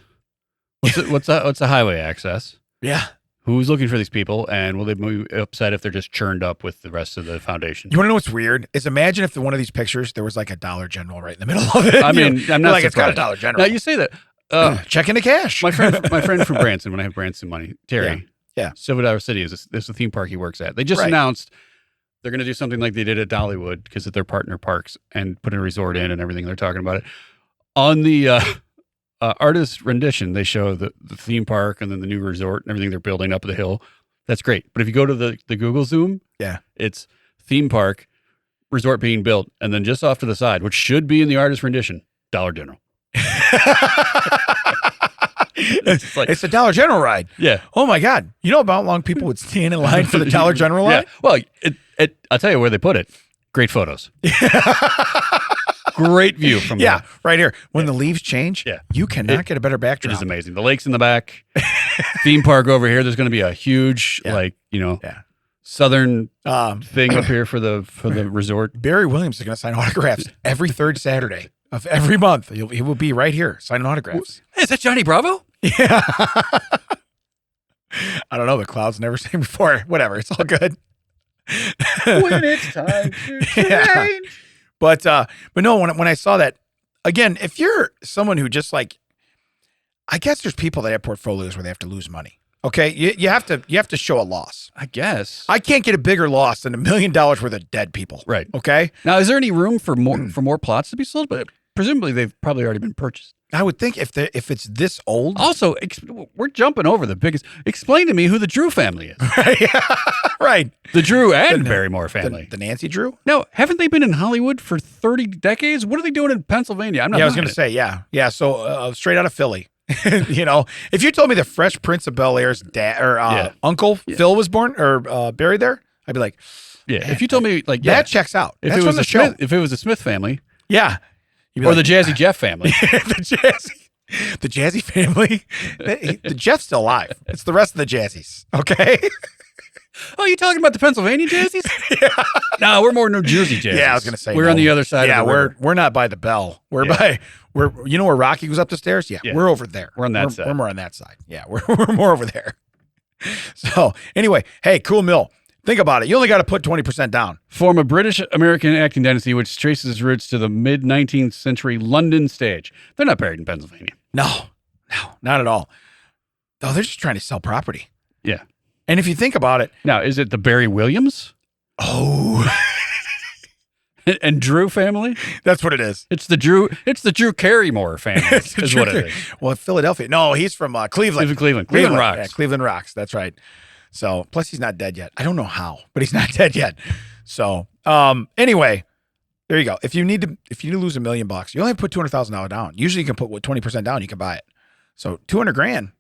What's the highway access? Yeah. Who's looking for these people, and will they be upset if they're just churned up with the rest of the foundation? You want to know what's weird? Is imagine if one of these pictures there was like a Dollar General right in the middle of it. I mean, I'm not like surprised. it's got a Dollar General. Now you say that. Check into cash. My friend from Branson, when I have Branson money, Terry. Yeah. Silver Dollar City is a theme park he works at. They just announced they're going to do something like they did at Dollywood because of their partner parks and put a resort in and everything. They're talking about it on the artist rendition. They show the theme park and then the new resort and everything they're building up the hill. That's great. But if you go to the Google Zoom, it's theme park, resort being built, and then just off to the side, which should be in the artist rendition, Dollar General. It's a Dollar General ride. Yeah. Oh my God. You know about how long people would stand in line for the Dollar General ride? Yeah. Well, I'll tell you where they put it. Great photos. Great view from there. Right here. When the leaves change, you cannot get a better backdrop. It is amazing. The lake's in the back. Theme park over here. There's going to be a huge, southern thing up here for the resort. Barry Williams is going to sign autographs every third Saturday of every month. He will be right here signing autographs. Hey, is that Johnny Bravo? Yeah. I don't know. The clouds never seen before. Whatever. It's all good. When it's time to change. But no, when I saw that, again, if you're someone who just like, I guess there's people that have portfolios where they have to lose money. Okay, you have to show a loss. I guess. I can't get a bigger loss than $1 million worth of dead people. Right. Okay. Now, is there any room for more plots to be sold? But presumably they've probably already been purchased. I would think if it's this old. Also, we're jumping over the biggest. Explain to me who the Drew family is. Right. The Drew and Barrymore family. The Nancy Drew? No, haven't they been in Hollywood for 30 decades? What are they doing in Pennsylvania? I'm not. Yeah, I was going to say, yeah. Yeah, so straight out of Philly. You know, if you told me the Fresh Prince of Bel-Air's dad or uncle Phil was born or buried there, I'd be like, yeah. If you told me like that checks out. If That's it was from the the show. if it was the Smith family, Yeah. or the Jazzy Jeff family, the Jazzy family. The Jeff's still alive. It's the rest of the Jazzies. Okay. Oh, you talking about the Pennsylvania Jazzies? Yeah. No, we're more New Jersey Jazzies. Yeah, I was going to say we're on the other side. Yeah, of the river. we're not by the bell. We're you know where Rocky goes up the stairs? Yeah, we're over there. We're on that side. We're more on that side. Yeah, we're more over there. So anyway, hey, cool mill. Think about it. You only got to put 20% down. Form a British-American acting dynasty which traces its roots to the mid-19th century London stage. They're not buried in Pennsylvania. No, not at all. No, they're just trying to sell property. Yeah. And if you think about it. Now, is it the Barry Williams? Oh. And Drew family? That's what it is. It's the Drew Carrymore family. Is what it is. Well, Philadelphia. No, he's from Cleveland. Cleveland rocks. Yeah, Cleveland rocks. That's right. So, plus he's not dead yet. I don't know how, but he's not dead yet. So, anyway, there you go. If you need to lose $1 million, you only have to put $200,000 down. Usually you can put 20% down, you can buy it. So, $200,000.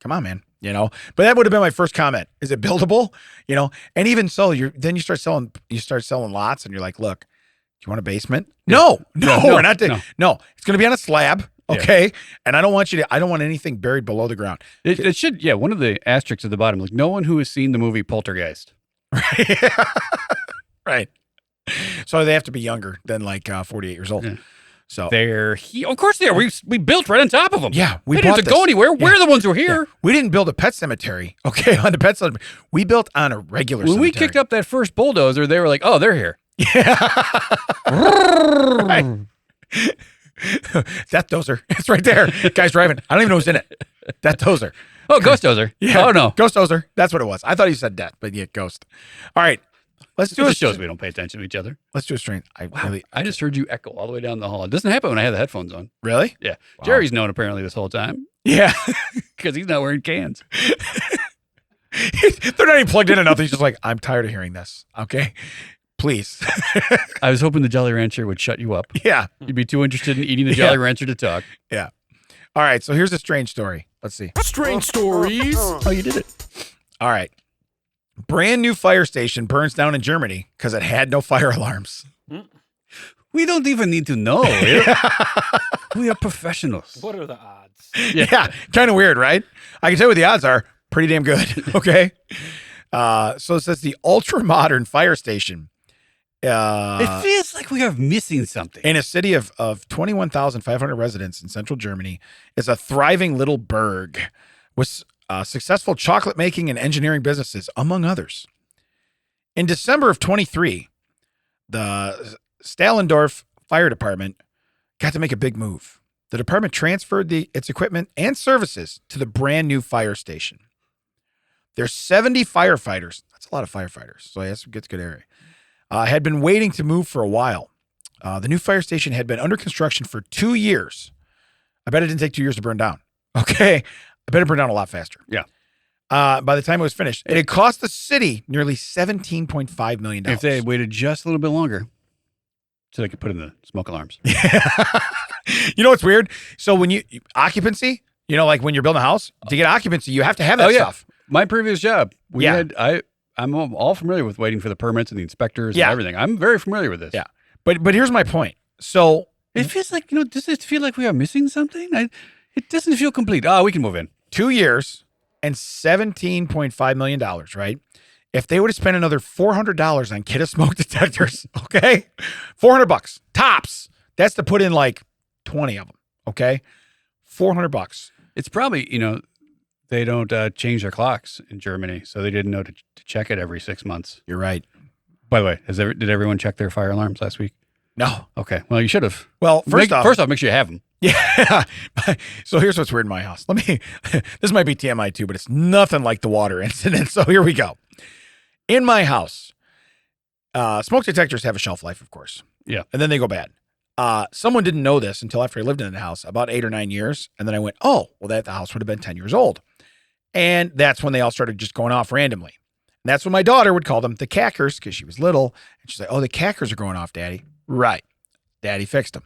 Come on, man. You know, but that would have been my first comment. Is it buildable? You know, and even so, you start selling lots, and you're like, look, do you want a basement? No, we're not. No, it's going to be on a slab. Okay. Yeah. And I don't want anything buried below the ground. It should. Yeah. One of the asterisks at the bottom, like no one who has seen the movie Poltergeist. Right. Right. So they have to be younger than like 48 years old. Yeah. So of course they are. We built right on top of them. Yeah. They didn't have to go anywhere. Yeah. We're the ones who are here. Yeah. We didn't build a pet cemetery. Okay. On the pet cemetery. We built on a regular cemetery. When we kicked up that first bulldozer, they were like, oh, they're here. Yeah. Right. That dozer. It's right there. Guy's driving. I don't even know who's in it. That dozer. Oh, ghost dozer. Yeah. Oh, no. Ghost dozer. That's what it was. I thought you said death, but yeah, ghost. All right. Let's do it. It shows we don't pay attention to each other. Let's do a strain. I just heard you echo all the way down the hall. It doesn't happen when I have the headphones on. Really? Yeah. Wow. Jerry's known apparently this whole time. Yeah. Because he's not wearing cans. They're not even plugged in or nothing. He's just like, I'm tired of hearing this. Okay. Please. I was hoping the Jolly Rancher would shut you up. Yeah. You'd be too interested in eating the Jolly Rancher to talk. Yeah. All right. So here's a strange story. Let's see. Strange stories. Oh, you did it. All right. Brand new fire station burns down in Germany because it had no fire alarms. We don't even need to know. We are professionals. What are the odds? Yeah. Kind of weird, right? I can tell you what the odds are. Pretty damn good. Okay. So it says the ultra modern fire station. It feels like we are missing something. In a city of 21,500 residents in central Germany, is a thriving little burg with successful chocolate making and engineering businesses, among others. In December of 23, the Stallendorf Fire Department got to make a big move. The department transferred its equipment and services to the brand new fire station. There's 70 firefighters. That's a lot of firefighters. So that's a good area. Had been waiting to move for a while. The new fire station had been under construction for 2 years. I bet it didn't take 2 years to burn down. Okay. I bet it burned down a lot faster. Yeah. By the time it was finished, it had cost the city nearly $17.5 million. If they had waited just a little bit longer, so they could put in the smoke alarms. You know what's weird? So when occupancy, you know, like when you're building a house, to get occupancy, you have to have that stuff. My previous job, I'm all familiar with waiting for the permits and the inspectors and everything. I'm very familiar with this. Yeah. But here's my point. So it feels like, does it feel like we are missing something? It doesn't feel complete. Oh, we can move in. 2 years and $17.5 million, right? If they would have spent another $400 on kit of smoke detectors, okay? $400 tops. That's to put in like 20 of them, okay? $400. It's probably, they don't change their clocks in Germany, so they didn't know to check it every 6 months. You're right. By the way, did everyone check their fire alarms last week? No. Okay. Well, you should have. Well, first off, make sure you have them. yeah. So here's what's weird in my house. This might be TMI too, but it's nothing like the water incident. So here we go. In my house, smoke detectors have a shelf life, of course. Yeah. And then they go bad. Someone didn't know this until after I lived in the house, about 8 or 9 years. And then I went, oh, well, the house would have been 10 years old. And that's when they all started just going off randomly. And that's when my daughter would call them the cackers because she was little. And she's like, oh, the cackers are going off, Daddy. Right. Daddy fixed them.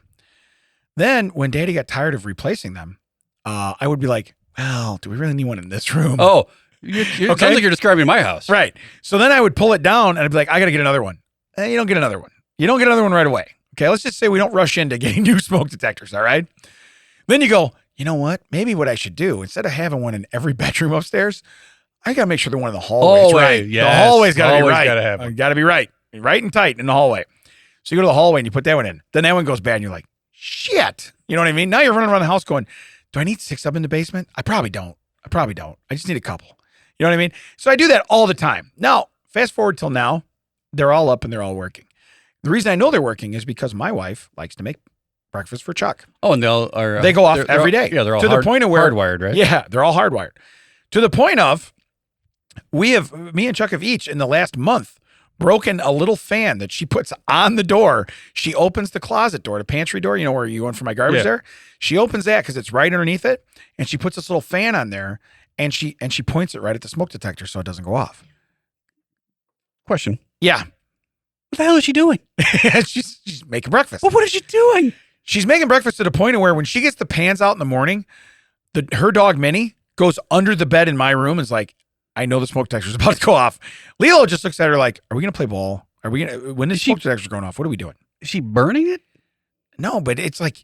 Then when Daddy got tired of replacing them, I would be like, well, do we really need one in this room? Oh, it sounds like you're describing my house. Right. So then I would pull it down and I'd be like, I got to get another one. You don't get another one. You don't get another one right away. Okay. Let's just say we don't rush into getting new smoke detectors. All right. Then you go, you know what? Maybe what I should do, instead of having one in every bedroom upstairs, I got to make sure the one in the hallway is right. Yes. The hallway's got to be right. Gotta have one. Got to be right. Right and tight in the hallway. So you go to the hallway and you put that one in. Then that one goes bad and you're like, shit. You know what I mean? Now you're running around the house going, do I need 6 up in the basement? I probably don't. I just need a couple. You know what I mean? So I do that all the time. Now, fast forward till now, they're all up and they're all working. The reason I know they're working is because my wife likes to make breakfast for Chuck. Oh, and they They go off every day. Yeah, they're all to the point of where hardwired, right? Yeah, they're all hardwired. To the point of me and Chuck have each in the last month broken a little fan that she puts on the door. She opens the closet door, the pantry door, you know where you go in for my garbage there. She opens that because it's right underneath it, and she puts this little fan on there, and she points it right at the smoke detector so it doesn't go off. Question. Yeah. What the hell is she doing? she's making breakfast. Well, what is she doing? She's making breakfast to the point of where when she gets the pans out in the morning, her dog Minnie goes under the bed in my room and is like, I know the smoke detector's about to go off. Lilo just looks at her like, are we going to play ball? When the smoke detector's going off, what are we doing? Is she burning it? No, but it's like,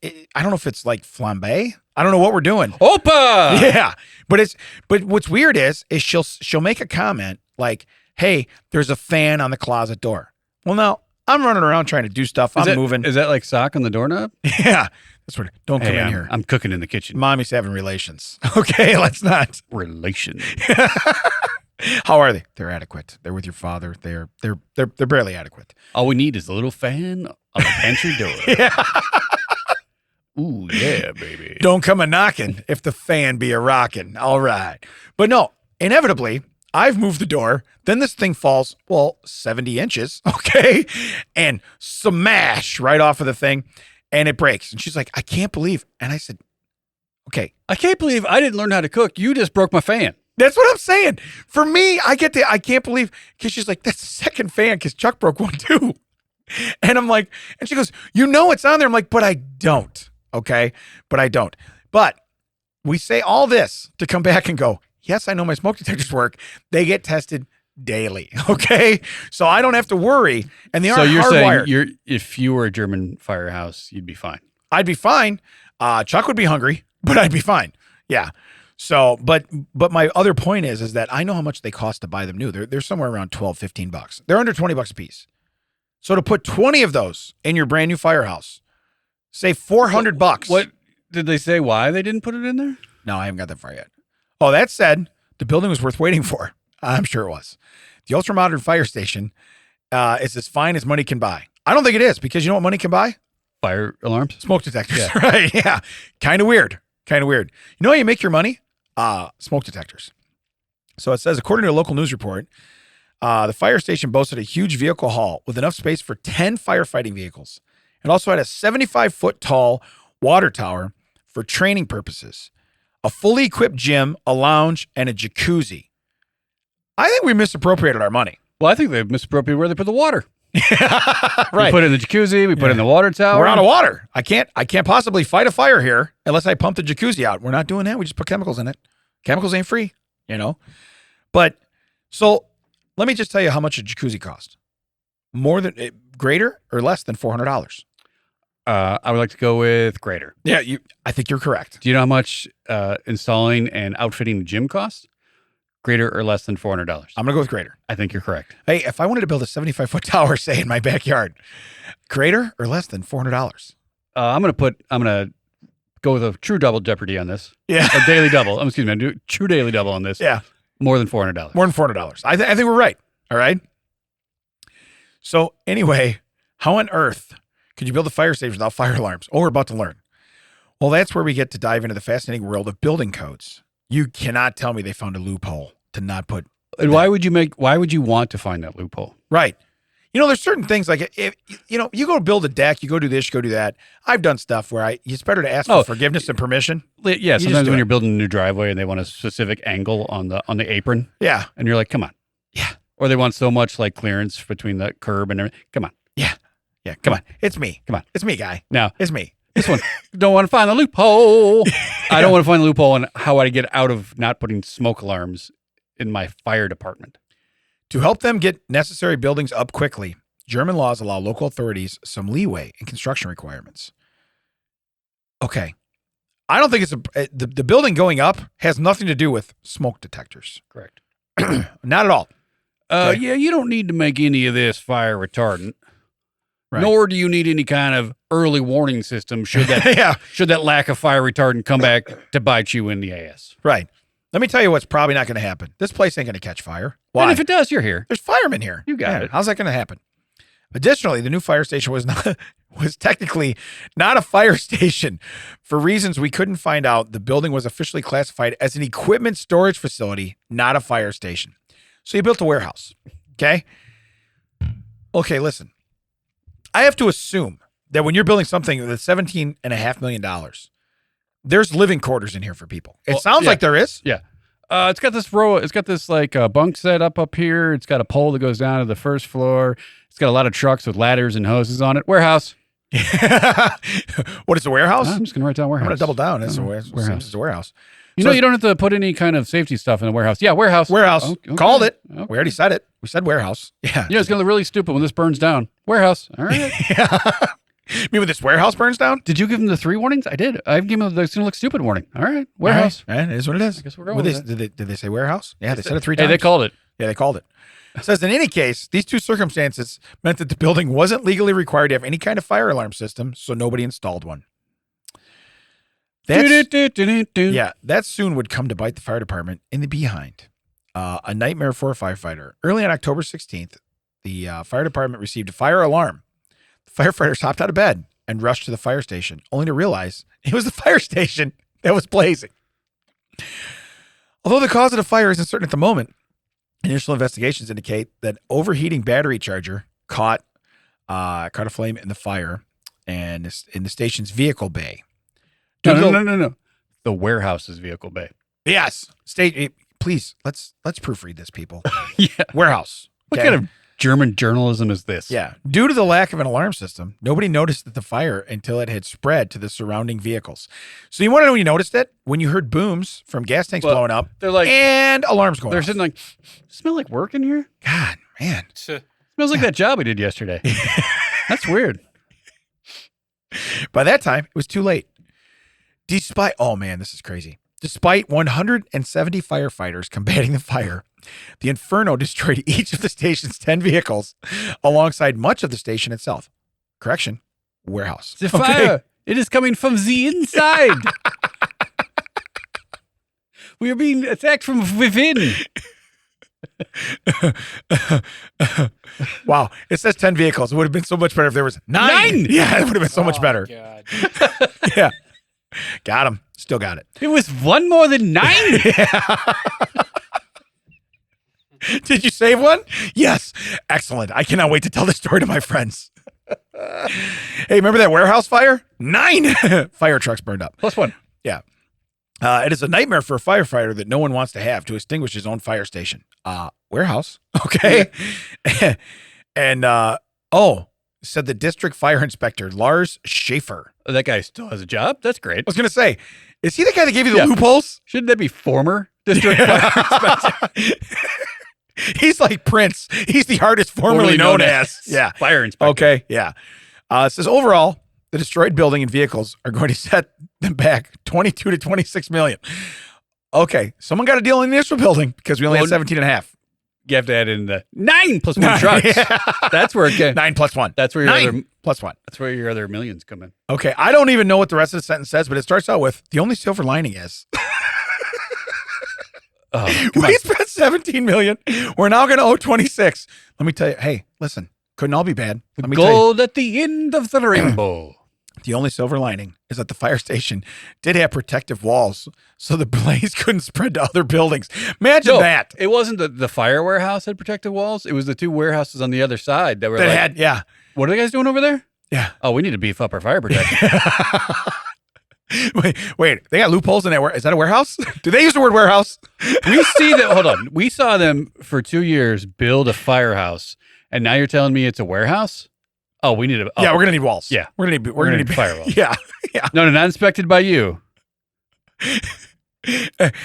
I don't know if it's like flambe. I don't know what we're doing. Opa! Yeah. But what's weird is she'll make a comment like, hey, there's a fan on the closet door. Well, now I'm running around trying to do stuff. I'm moving. Is that like sock on the doorknob? Yeah. That's what. Don't come in here. I'm cooking in the kitchen. Mommy's having relations. Okay, let's not. Relations. How are they? They're adequate. They're with your father. They're barely adequate. All we need is a little fan on the pantry door. Yeah. Ooh, yeah, baby. Don't come a knocking if the fan be a rocking. All right. But no, inevitably, I've moved the door. Then this thing falls, 70 inches. Okay. And smash right off of the thing. And it breaks. And she's like, I can't believe. And I said, okay. I can't believe I didn't learn how to cook. You just broke my fan. That's what I'm saying. For me, I can't believe, because she's like, that's the second fan because Chuck broke one too. And I'm like, and she goes, you know it's on there. I'm like, but I don't. Okay. But I don't. But we say all this to come back and go, yes, I know my smoke detectors work. They get tested daily. Okay. So I don't have to worry. And they are hardwired. So you're saying if you were a German firehouse, you'd be fine. I'd be fine. Chuck would be hungry, but I'd be fine. Yeah. So, but my other point is that I know how much they cost to buy them new. They're somewhere around $12-15. They're under $20 a piece. So to put 20 of those in your brand new firehouse, say $400. What did they say? Why they didn't put it in there? No, I haven't got that far yet. Oh, that said, the building was worth waiting for. I'm sure it was. The ultra-modern fire station is as fine as money can buy. I don't think it is, because you know what money can buy? Fire alarms? Smoke detectors. Yeah. Right. Yeah. Kind of weird. You know how you make your money? Smoke detectors. So it says, according to a local news report, the fire station boasted a huge vehicle hall with enough space for 10 firefighting vehicles. It also had a 75-foot tall water tower for training purposes, a fully equipped gym, a lounge, and a jacuzzi. I think we misappropriated our money. Well, I think they misappropriated where they put the water. Right. We put it in the jacuzzi. We put it in the water tower. We're out of water. I can't possibly fight a fire here unless I pump the jacuzzi out. We're not doing that. We just put chemicals in it. Chemicals ain't free, you know? But so let me just tell you how much a jacuzzi costs. Greater or less than $400? I would like to go with greater. Yeah, I think you're correct. Do you know how much installing and outfitting the gym costs? Greater or less than $400? I'm going to go with greater. I think you're correct. Hey, if I wanted to build a 75-foot tower, say, in my backyard, greater or less than $400? I'm going to go with a true double jeopardy on this. Yeah. A daily double. Excuse me. Do true daily double on this. Yeah. More than $400. More than $400. I think we're right. All right. So anyway, how on earth Could you build a fire station without fire alarms? Oh, we're about to learn. Well, that's where we get to dive into the fascinating world of building codes. You cannot tell me they found a loophole to not put. And why would you want to find that loophole? Right. There's certain things like if you go build a deck, you go do this, you go do that. I've done stuff where it's better to ask for forgiveness and permission. Yeah, sometimes when you're building a new driveway and they want a specific angle on the apron. Yeah. And you're like, come on. Yeah. Or they want so much like clearance between the curb and everything. Come on. Yeah. Yeah. Come on. It's me. Come on. It's me, guy. Now, it's me. This one. Don't want to find the loophole. I don't want to find the loophole on how I get out of not putting smoke alarms in my fire department. To help them get necessary buildings up quickly, German laws allow local authorities some leeway in construction requirements. Okay. I don't think it's the building going up has nothing to do with smoke detectors. Correct. Not at all. Okay. Yeah, you don't need to make any of this fire retardant. Right. Nor do you need any kind of early warning system should that should that lack of fire retardant come back to bite you in the ass. Right. Let me tell you what's probably not going to happen. This place ain't going to catch fire. Why? And if it does, you're here. There's firemen here. You got it. How's that going to happen? Additionally, the new fire station was technically not a fire station. For reasons we couldn't find out, the building was officially classified as an equipment storage facility, not a fire station. So you built a warehouse. Okay? Okay, listen. I have to assume that when you're building something that's $17.5 million, there's living quarters in here for people. It sounds like there is. Yeah. It's got this row. It's got this like bunk set up here. It's got a pole that goes down to the first floor. It's got a lot of trucks with ladders and hoses on it. Warehouse. What is a warehouse? I'm just gonna write down warehouse. I'm gonna double down. It's a warehouse. It's a warehouse. You don't have to put any kind of safety stuff in the warehouse. Yeah, warehouse. Warehouse. Okay. Called it. Okay. We already said it. We said warehouse. Yeah. It's gonna look really stupid when this burns down. Warehouse. All right. Yeah. You mean when this warehouse burns down? Did you give them the 3 warnings? I did. I've given them the it's gonna look stupid warning. All right. Warehouse. All right. It is what it is. I guess we're going with it. Did they say warehouse? Yeah, they said it 3 times. Hey, they called it. Yeah, they called it. It says, in any case, these 2 circumstances meant that the building wasn't legally required to have any kind of fire alarm system, so nobody installed one. That soon would come to bite the fire department in the behind. A nightmare for a firefighter. Early on October 16th, the fire department received a fire alarm. The firefighters hopped out of bed and rushed to the fire station, only to realize it was the fire station that was blazing. Although the cause of the fire isn't certain at the moment, initial investigations indicate that overheating battery charger caught a flame in the fire and in the station's vehicle bay. No. The warehouse's vehicle bay. Yes. Please, let's proofread this, people. Yeah. Warehouse. What kind of German journalism is this? Yeah. Due to the lack of an alarm system, nobody noticed the fire until it had spread to the surrounding vehicles. So you want to know when you noticed it? When you heard booms from gas tanks blowing up, they're like, and alarms going off. They're sitting like, smell like work in here? God, man. Smells like that job we did yesterday. That's weird. By that time, it was too late. Oh man, this is crazy. Despite 170 firefighters combating the fire, the inferno destroyed each of the station's 10 vehicles alongside much of the station itself. Correction, warehouse. The fire, it is coming from the inside. We are being attacked from within. Wow, it says 10 vehicles. It would have been so much better if there was 9. Yeah, it would have been so much better. God. Yeah. Got him. Still got it. It was 1 more than 9? Yeah. Did you save one? Yes. Excellent. I cannot wait to tell this story to my friends. Hey, remember that warehouse fire? 9 fire trucks burned up. +1. Yeah. It is a nightmare for a firefighter that no one wants to have to extinguish his own fire station. Warehouse. Okay. And, said the district fire inspector, Lars Schaefer. That guy still has a job? That's great. I was going to say, is he the guy that gave you the loopholes? Shouldn't that be former district fire inspector? He's like Prince. He's the artist formerly known as. Yeah. Fire inspector. Okay. Yeah. It says overall, the destroyed building and vehicles are going to set them back 22 to 26 million. Okay. Someone got a deal in the initial building because we only had 17 and a half. You have to add in the 9 plus 1 trucks. Yeah. That's where it 9 plus 1. That's where your other plus 1. That's where your other millions come in. Okay. I don't even know what the rest of the sentence says, but it starts out with the only silver lining is we spent 17 million. We're now going to owe 26. Let me tell you, hey, listen, Couldn't all be bad. Let me Gold at the end of the rainbow. The only silver lining is that the fire station did have protective walls, so the blaze couldn't spread to other buildings. Imagine that. It wasn't the fire warehouse had protective walls. It was the two warehouses on the other side that were Yeah. What are the guys doing over there? Yeah. Oh, we need to beef up our fire protection. Wait. They got loopholes in that. Is that a warehouse? Do they use the word warehouse? Hold on. We saw them for 2 years build a firehouse, and now you're telling me it's a warehouse? Oh, we need Yeah, we're gonna need walls. Yeah, we're gonna need firewalls. Yeah. No, not inspected by you.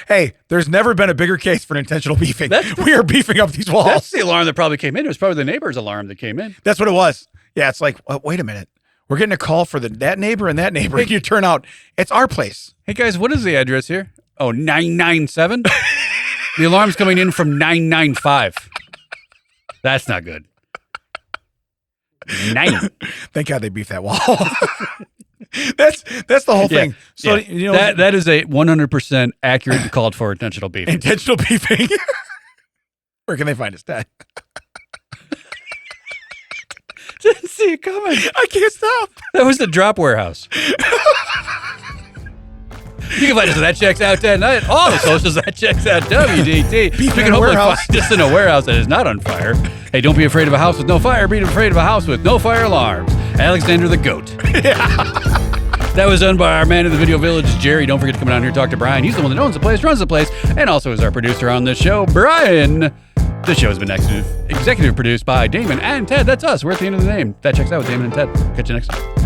Hey, there's never been a bigger case for an intentional beefing. We are beefing up these walls. That's the alarm that probably came in. It was probably the neighbor's alarm that came in. That's what it was. Yeah, it's like, wait a minute. We're getting a call for that neighbor and that neighbor. You turn out, it's our place. Hey, guys, what is the address here? Oh, 997? The alarm's coming in from 995. That's not good. 9. Thank God they beefed that wall. That's the whole thing. So you know that is a 100% accurate and called for intentional beefing. Intentional beefing. Where can they find us, Dad? Didn't see it coming. I can't stop. That was the drop warehouse. You can find us at thatchecksout.net. All the socials that checks out WDT. You can hopefully find us in a warehouse that is not on fire. Hey, don't be afraid of a house with no fire. Be afraid of a house with no fire alarms. Alexander the Goat. That was done by our man in the video village, Jerry. Don't forget to come down here and talk to Brian. He's the one that owns the place, runs the place, and also is our producer on this show, Brian. This show has been executive produced by Damon and Ted. That's us. We're at the end of the name. That checks out with Damon and Ted. Catch you next time.